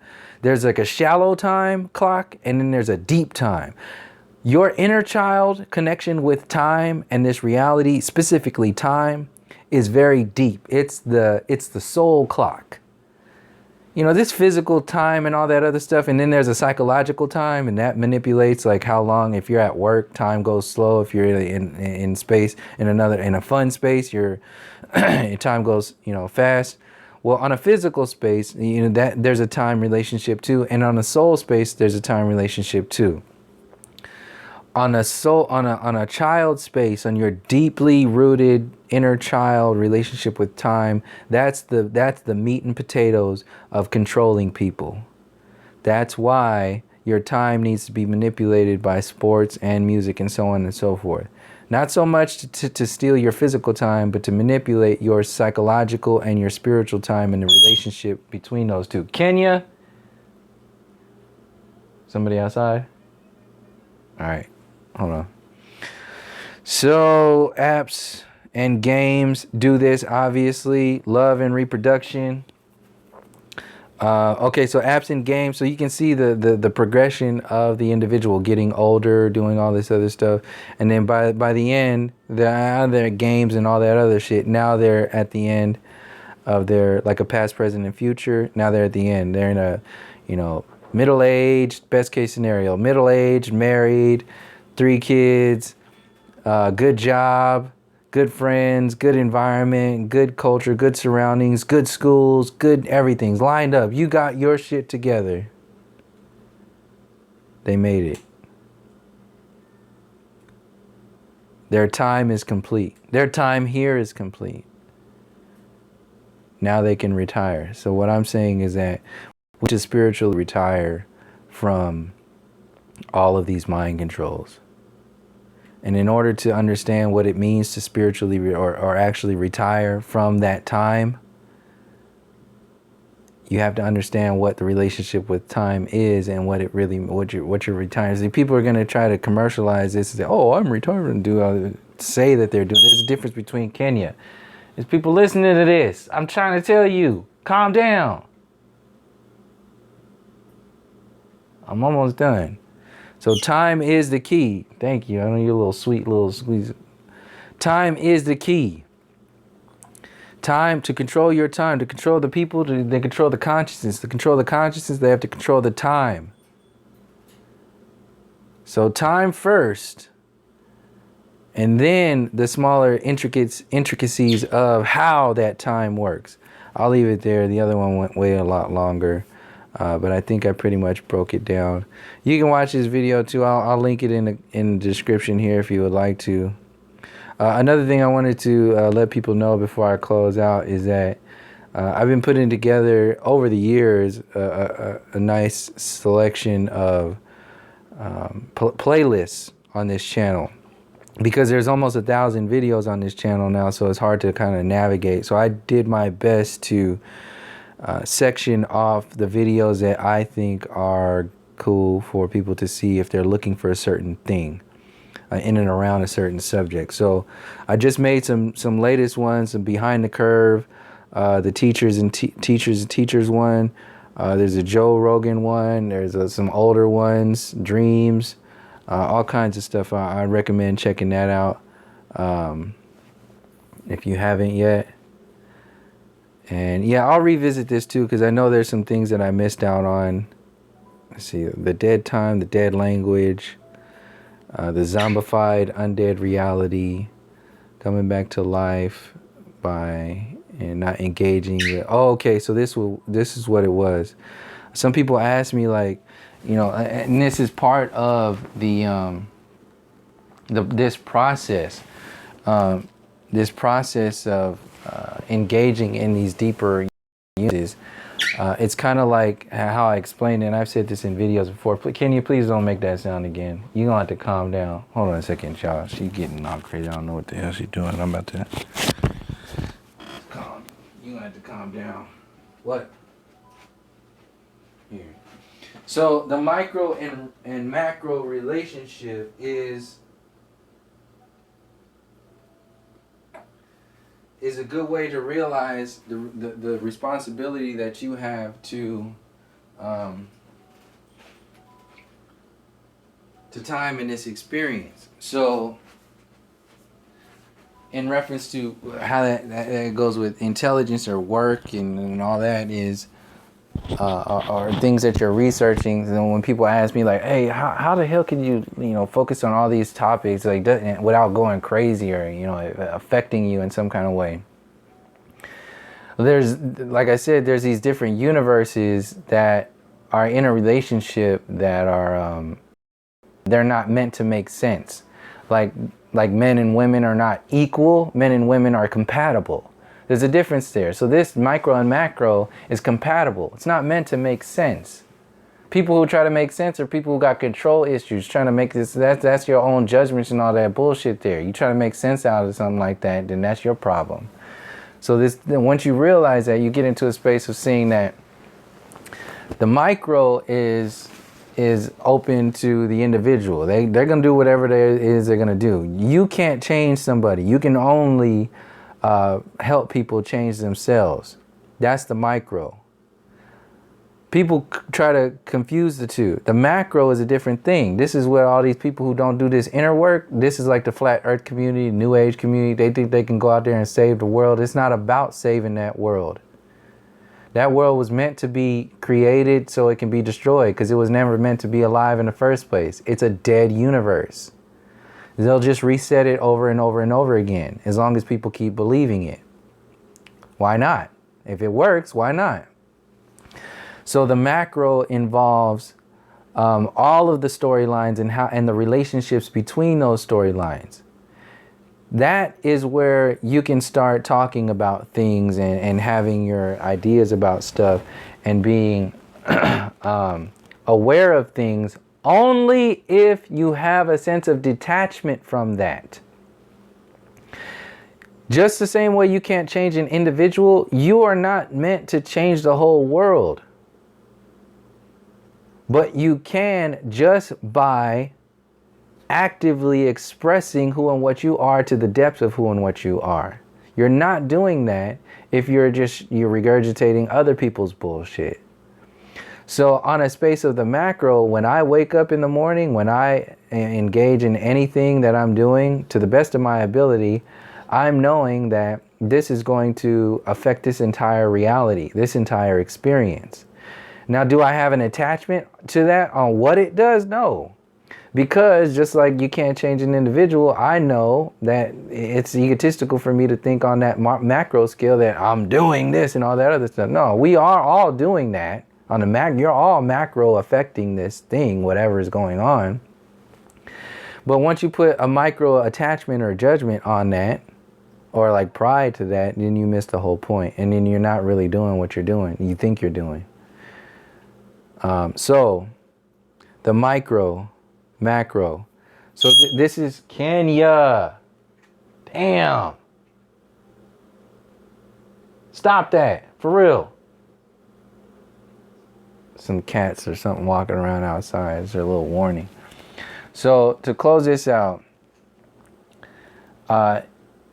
There's like a shallow time clock, and then there's a deep time. Your inner child connection with time and this reality, specifically time, is very deep. It's the soul clock. You know, this physical time and all that other stuff, and then there's a psychological time, and that manipulates like how long. If you're at work, time goes slow. If you're in space, in a fun space, your time goes, you know, fast. Well, on a physical space, you know, that there's a time relationship too, and on a soul space, there's a time relationship too. On a soul, on a child space, on your deeply rooted inner child relationship with time, that's the meat and potatoes of controlling people. That's why your time needs to be manipulated by sports and music and so on and so forth. Not so much to steal your physical time, but to manipulate your psychological and your spiritual time and the relationship between those two. Kenya? Somebody outside? All right. Hold on. So apps and games do this, obviously. Love and reproduction. Okay, so apps and games. So you can see the progression of the individual getting older, doing all this other stuff. And then by the end, their games and all that other shit. Now they're at the end of their, like a past, present, and future. Now they're at the end. They're in a, you know, middle-aged, best case scenario. Middle-aged, married, 3 kids, good job, good friends, good environment, good culture, good surroundings, good schools, good everything's lined up. You got your shit together. They made it. Their time is complete. Their time here is complete. Now they can retire. So what I'm saying is that we should spiritually retire from all of these mind controls. And in order to understand what it means to spiritually or actually retire from that time, you have to understand what the relationship with time is and what it really, what you're retiring. See, people are going to try to commercialize this and say, "Oh, I'm retiring," and say that they're doing. There's a difference between Kenya. There's people listening to this. I'm trying to tell you, calm down. I'm almost done. So time is the key. Thank you. I know you're a little sweet little squeeze. Time is the key. Time, to control your time, to control the people, they control the consciousness. To control the consciousness, they have to control the time. So time first, and then the smaller intricacies of how that time works. I'll leave it there. The other one went way a lot longer. But I think I pretty much broke it down. You can watch this video too. I'll link it in the description here if you would like to. Another thing I wanted to let people know before I close out is that I've been putting together over the years a nice selection of playlists on this channel, because there's almost 1,000 videos on this channel now, so it's hard to kind of navigate. So I did my best to section off the videos that I think are cool for people to see if they're looking for a certain thing in and around a certain subject. So I just made some latest ones, some behind the curve, the teachers and teachers one. There's a Joe Rogan one. There's some older ones, dreams, all kinds of stuff. I recommend checking that out if you haven't yet. And yeah, I'll revisit this too, because I know there's some things that I missed out on. let's see, the dead time, the dead language, the zombified undead reality, coming back to life by and not engaging with. Oh, okay, so this is what it was. Some people ask me, like, you know, and this is part of this process of engaging in these deeper uses. It's kind of like how I explained it, and I've said this in videos before. Can you please don't make that sound again? You're gonna have to calm down. Hold on a second, y'all. She's getting all crazy. I don't know what the hell she's doing. I'm about to calm. You're gonna have to calm down. What? Here. So the micro and macro relationship is a good way to realize the responsibility that you have to time in this experience. So in reference to how that goes with intelligence or work and all that is or things that you're researching. And when people ask me, like, hey, how the hell can you focus on all these topics like without going crazy or affecting you in some kind of way? There's, like I said, there's these different universes that are in a relationship that are they're not meant to make sense. Like men and women are not equal. Men and women are compatible. There's a difference there. So this micro and macro is compatible. It's not meant to make sense. People who try to make sense are people who got control issues, trying to make this, that's your own judgments and all that bullshit there. You try to make sense out of something like that, then that's your problem. So then once you realize that, you get into a space of seeing that the micro is open to the individual. They're going to do whatever they're going to do. You can't change somebody. You can only help people change themselves. That's the micro. People try to confuse the two. The macro is a different thing. This is where all these people who don't do this inner work, this is like the flat earth community, new age community. They think they can go out there and save the world. It's not about saving that world. That world was meant to be created so it can be destroyed, because it was never meant to be alive in the first place. It's a dead universe. They'll just reset it over and over and over again, as long as people keep believing it. Why not? If it works, why not? So the macro involves all of the storylines and the relationships between those storylines. That is where you can start talking about things and having your ideas about stuff and being aware of things only if you have a sense of detachment from that. Just the same way you can't change an individual, you are not meant to change the whole world. But you can, just by actively expressing who and what you are to the depths of who and what you are. You're not doing that if you're regurgitating other people's bullshit. So on a space of the macro, when I wake up in the morning, when I engage in anything that I'm doing to the best of my ability, I'm knowing that this is going to affect this entire reality, this entire experience. Now, do I have an attachment to that on what it does? No. Because just like you can't change an individual, I know that it's egotistical for me to think on that macro scale that I'm doing this and all that other stuff. No, we are all doing that. On the you're all macro affecting this thing, whatever is going on. But once you put a micro attachment or judgment on that, or like pride to that, then you miss the whole point. And then you're not really doing what you're doing. You think you're doing. So the micro, macro. So this is Kenya. Damn. Stop that. For real. Some cats or something walking around outside. It's a little warning. So to close this out,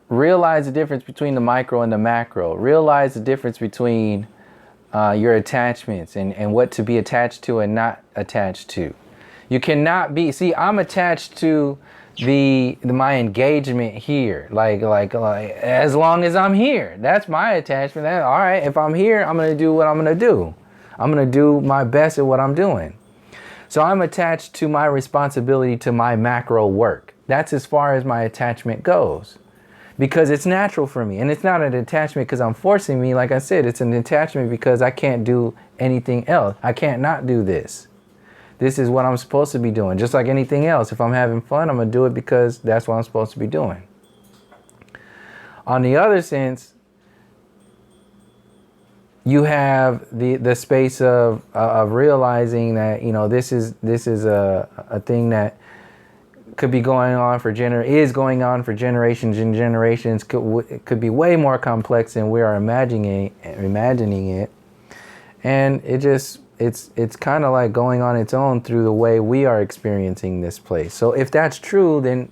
realize the difference between the micro and the macro. Realize the difference between your attachments and what to be attached to and not attached to. You cannot be, see, I'm attached to my engagement here, like as long as I'm here. That's my attachment. All right, if I'm here, I'm gonna do what I'm gonna do. I'm gonna do my best at what I'm doing. So I'm attached to my responsibility to my macro work. That's as far as my attachment goes. Because it's natural for me. And it's not an attachment because I'm forcing me. Like I said, it's an attachment because I can't do anything else. I can't not do this. This is what I'm supposed to be doing. Just like anything else. If I'm having fun, I'm going to do it because that's what I'm supposed to be doing. On the other sense, you have the space of realizing that, you know, this is a thing that could be going on for generations and generations. Could be way more complex than we are imagining it, and it's kind of like going on its own through the way we are experiencing this place. So if that's true, then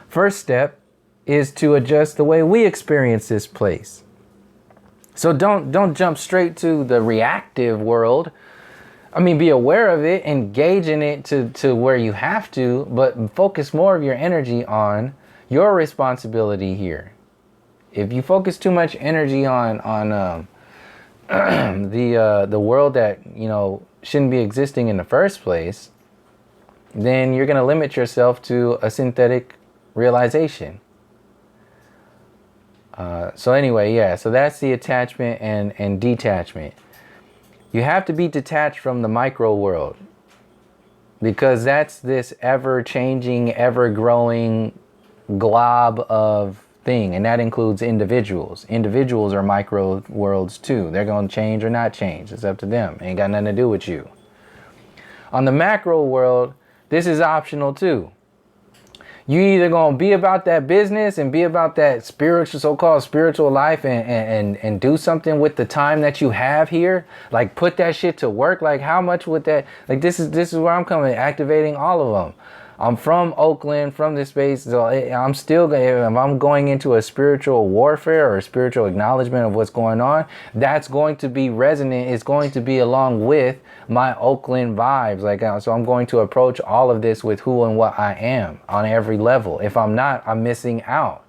first step is to adjust the way we experience this place. So don't jump straight to the reactive world. I mean, be aware of it, engage in it to where you have to, but focus more of your energy on your responsibility here. If you focus too much energy on the world that, you know, shouldn't be existing in the first place, then you're going to limit yourself to a synthetic realization. So anyway, yeah, so that's the attachment and detachment. You have to be detached from the micro world because that's this ever-changing, ever-growing glob of thing, and that includes individuals. Individuals are micro worlds too. They're going to change or not change. It's up to them. Ain't got nothing to do with you. On the macro world, this is optional too. You either gonna be about that business and be about that spiritual, so-called spiritual life and do something with the time that you have here, like put that shit to work. Like how much would that, like this is where I'm coming, activating all of them. I'm from Oakland, from this space, so I'm still, if I'm going into a spiritual warfare or a spiritual acknowledgement of what's going on, that's going to be resonant. It's going to be along with my Oakland vibes. Like, so I'm going to approach all of this with who and what I am on every level. If I'm not, I'm missing out.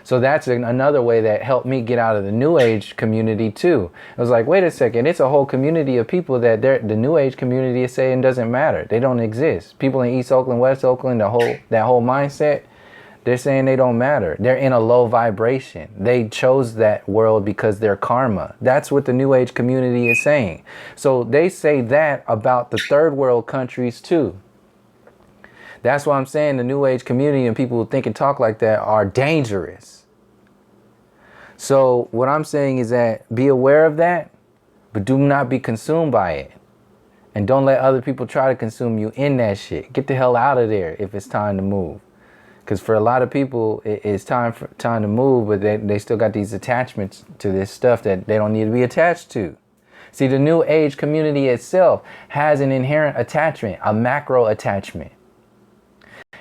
So that's another way that helped me get out of the New Age community too. It was like, wait a second, it's a whole community of people that the New Age community is saying doesn't matter. They don't exist. People in East Oakland, West Oakland, that whole mindset, they're saying they don't matter. They're in a low vibration. They chose that world because they're karma. That's what the New Age community is saying. So they say that about the third world countries too. That's why I'm saying the New Age community and people who think and talk like that are dangerous. So what I'm saying is that be aware of that, but do not be consumed by it. And don't let other people try to consume you in that shit. Get the hell out of there if it's time to move. Because for a lot of people, it's time to move, but they still got these attachments to this stuff that they don't need to be attached to. See, the New Age community itself has an inherent attachment, a macro attachment.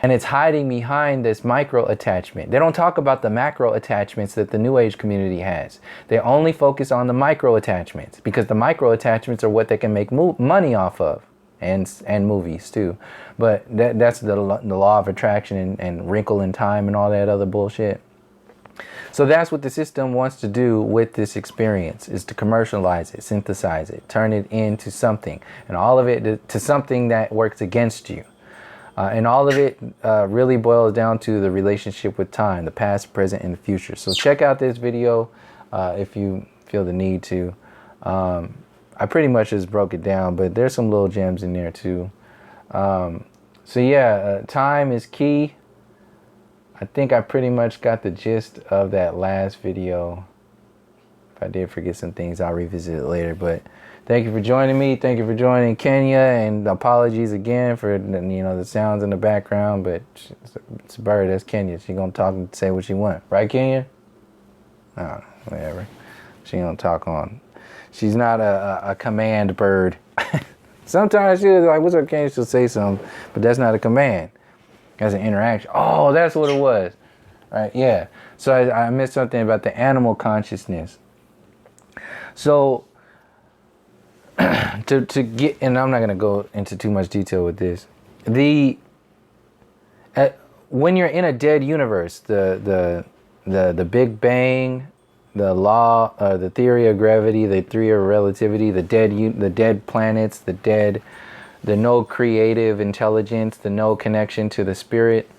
And it's hiding behind this micro attachment. They don't talk about the macro attachments that the New Age community has. They only focus on the micro attachments because the micro attachments are what they can make money off of, and movies too. But that's the law of attraction and wrinkle in time and all that other bullshit. So that's what the system wants to do with this experience, is to commercialize it, synthesize it, turn it into something, and all of it to something that works against you. And all of it really boils down to the relationship with time, the past, present, and the future. So check out this video if you feel the need to. I pretty much just broke it down, but there's some little gems in there too. So yeah, time is key. I think I pretty much got the gist of that last video. If I did forget some things, I'll revisit it later. But thank you for joining me. Thank you for joining Kenya, and apologies again for the sounds in the background. But it's a bird. That's Kenya. She gonna talk and say what she want, right, Kenya? Oh, whatever. She gonna talk on. She's not a command bird. Sometimes she's like, "What's up, Kenya?" She'll say something, but that's not a command. That's an interaction. Oh, that's what it was. Right? Yeah. So I missed something about the animal consciousness. So to get, and I'm not going to go into too much detail with this. When you're in a dead universe, the Big Bang, the law, the theory of gravity, the theory of relativity, the dead planets, the dead the no creative intelligence, the no connection to the spirit,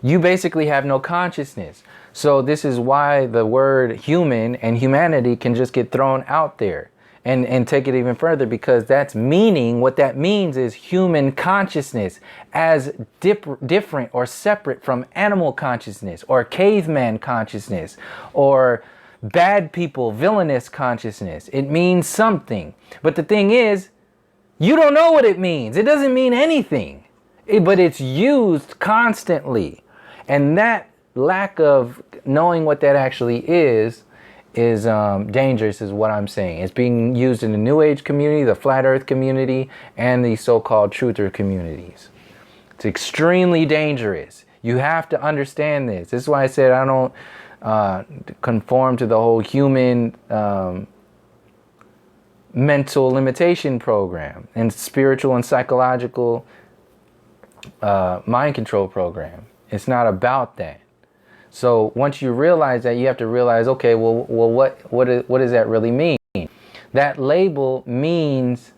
you basically have no consciousness. So this is why the word human and humanity can just get thrown out there and take it even further, because that's meaning, what that means is human consciousness as different or separate from animal consciousness or caveman consciousness or bad people, villainous consciousness. It means something. But the thing is, you don't know what it means. It doesn't mean anything, but it's used constantly. And that lack of knowing what that actually is dangerous, is what I'm saying. It's being used in the New Age community, the Flat Earth community, and the so-called truther communities. It's extremely dangerous. You have to understand this. This is why I said I don't conform to the whole human mental limitation program and spiritual and psychological mind control program. It's not about that. So once you realize that, you have to realize, okay, well, what does that really mean? That label means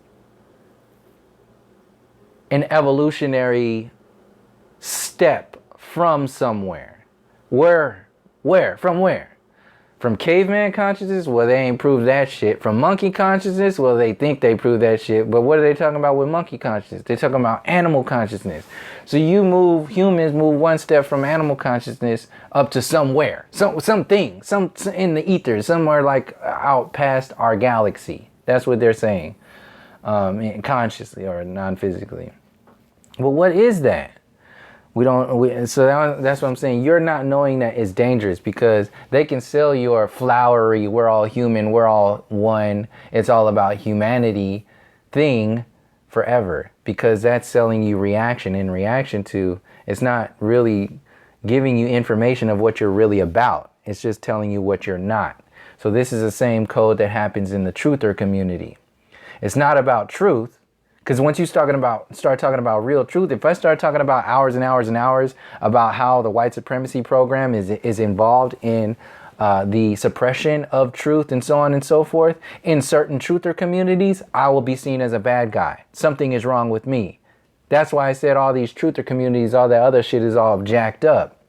an evolutionary step from somewhere. Where? From where? From caveman consciousness? Well, they ain't proved that shit. From monkey consciousness? Well, they think they proved that shit. But what are they talking about with monkey consciousness? They're talking about animal consciousness. So humans move one step from animal consciousness up to somewhere. Something in the ether, somewhere like out past our galaxy. That's what they're saying. Consciously or non-physically. Well, what is that? That's what I'm saying. You're not knowing that is dangerous, because they can sell your flowery, we're all human, we're all one, it's all about humanity thing forever, because that's selling you reaction. In reaction to, it's not really giving you information of what you're really about. It's just telling you what you're not. So this is the same code that happens in the truther community. It's not about truth. Because once you start talking about real truth, if I start talking about hours and hours and hours about how the white supremacy program is involved in the suppression of truth and so on and so forth in certain truther communities, I will be seen as a bad guy. Something is wrong with me. That's why I said all these truther communities, all that other shit is all jacked up,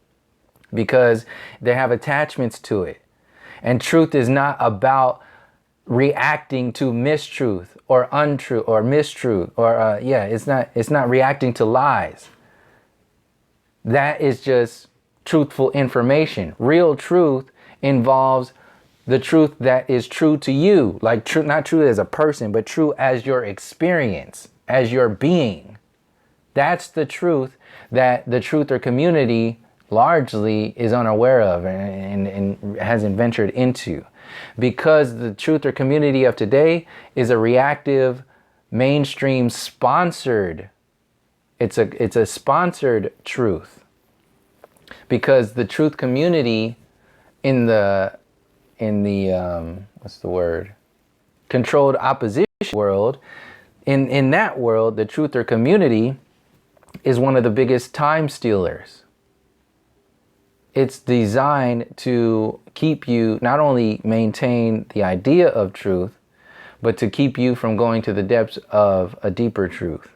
because they have attachments to it. And truth is not about reacting to mistruth or untruth or mistruth or it's not reacting to lies. That is just truthful information. Real truth involves the truth that is true to you, like true, not true as a person, but true as your experience, as your being. That's the truth that the truther community largely is unaware of and hasn't ventured into. Because the truther community of today is a reactive, mainstream sponsored. It's a sponsored truth. Because the truth community in the what's the word? Controlled opposition world, in that world, the truther community is one of the biggest time stealers. It's designed to keep you, not only maintain the idea of truth, but to keep you from going to the depths of a deeper truth.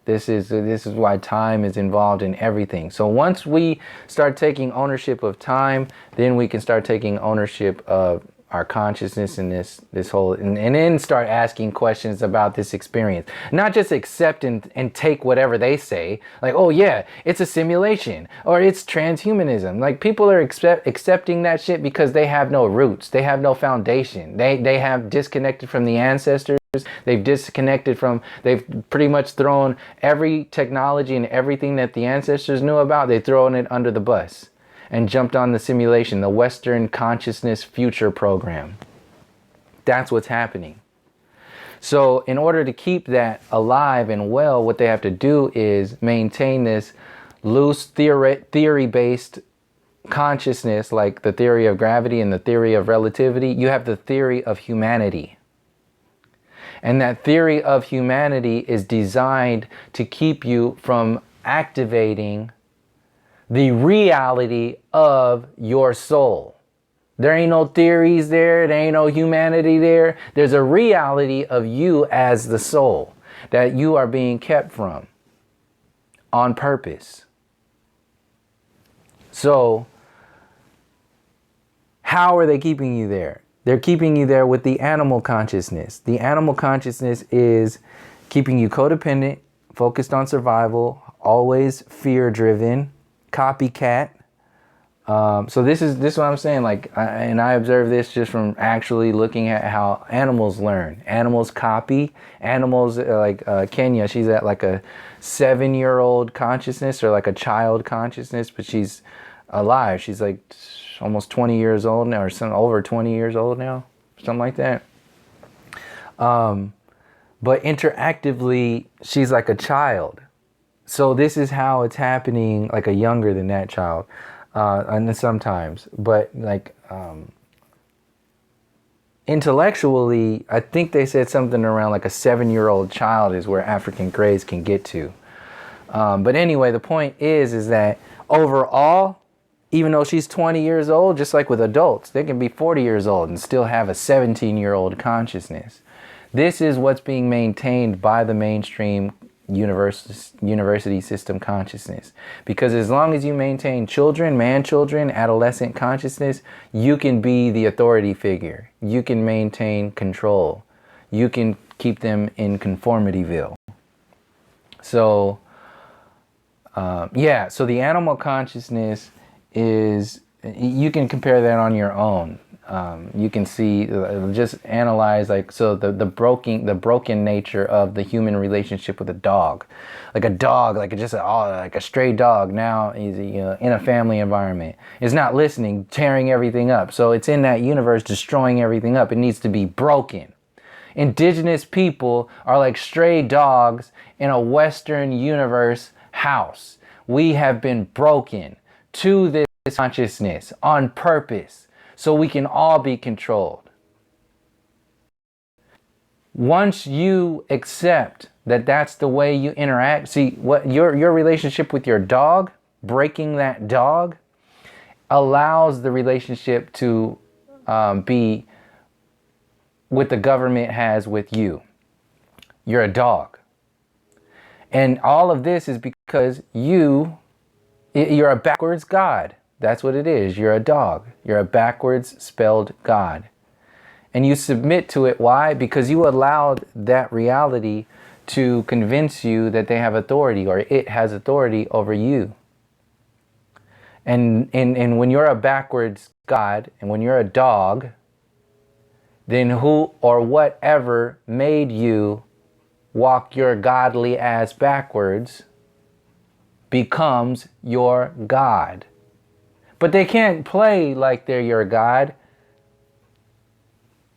This is why time is involved in everything. So once we start taking ownership of time, then we can start taking ownership of our consciousness in this whole, and then start asking questions about this experience. Not just accept and take whatever they say, like, oh yeah, it's a simulation, or it's transhumanism. Like, people are accepting that shit because they have no roots, they have no foundation, they have disconnected from the ancestors, they've disconnected from, they've pretty much thrown every technology and everything that the ancestors knew about, they've thrown it under the bus and jumped on the simulation, the Western Consciousness Future Program. That's what's happening. So in order to keep that alive and well, what they have to do is maintain this loose theory-based consciousness, like the theory of gravity and the theory of relativity. You have the theory of humanity. And that theory of humanity is designed to keep you from activating the reality of your soul. There ain't no theories there. There ain't no humanity there. There's a reality of you as the soul. that you are being kept from on purpose. So how are they keeping you there? They're keeping you there with the animal consciousness. The animal consciousness is keeping you codependent, focused on survival, always fear-driven, copycat. So this is what I'm saying. Like, and I observe this just from actually looking at how animals learn. Animals copy. Animals like Kenya. She's at like a 7-year-old consciousness or like a child consciousness, but she's alive. She's like almost 20 years old now, or some over 20 years old now, something like that. But interactively, she's like a child. So this is how it's happening, like a younger than that child, and sometimes. But like intellectually, I think they said something around like a 7-year-old child is where African grays can get to. But anyway, the point is that overall, even though she's 20 years old, just like with adults, they can be 40 years old and still have a 17-year-old consciousness. This is what's being maintained by the mainstream university system consciousness. Because as long as you maintain children, man-children, adolescent consciousness, you can be the authority figure. You can maintain control. You can keep them in conformityville. So, yeah, so the animal consciousness is, you can compare that on your own. You can see, just analyze, like, so the broken nature of the human relationship with a dog. Like a dog, like just like a stray dog now is, you know, in a family environment. It's not listening, tearing everything up. So it's in that universe destroying everything up. It needs to be broken. Indigenous people are like stray dogs in a Western universe house. We have been broken to this consciousness on purpose so we can all be controlled. Once you accept that that's the way you interact, see what your relationship with your dog, breaking that dog allows the relationship to be what the government has with you. You're a dog. And all of this is because you're a backwards God. That's what it is. You're a dog. You're a backwards spelled God. And you submit to it. Why? Because you allowed that reality to convince you that they have authority, or it has authority over you. And when you're a backwards God, and when you're a dog, then who or whatever made you walk your godly ass backwards becomes your God. But they can't play like they're your God,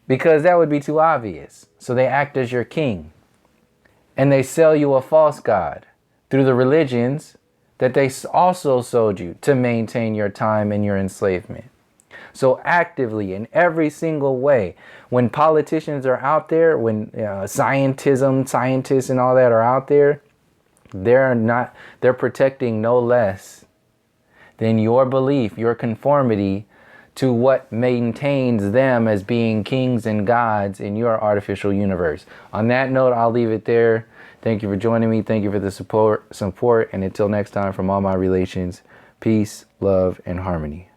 because that would be too obvious. So they act as your king. And they sell you a false God through the religions that they also sold you to maintain your time and your enslavement. So actively, in every single way, when politicians are out there, when scientism, scientists and all that are out there, they're protecting no less than your belief, your conformity to what maintains them as being kings and gods in your artificial universe. On that note, I'll leave it there. Thank you for joining me. Thank you for the support. And until next time, from all my relations, peace, love, and harmony.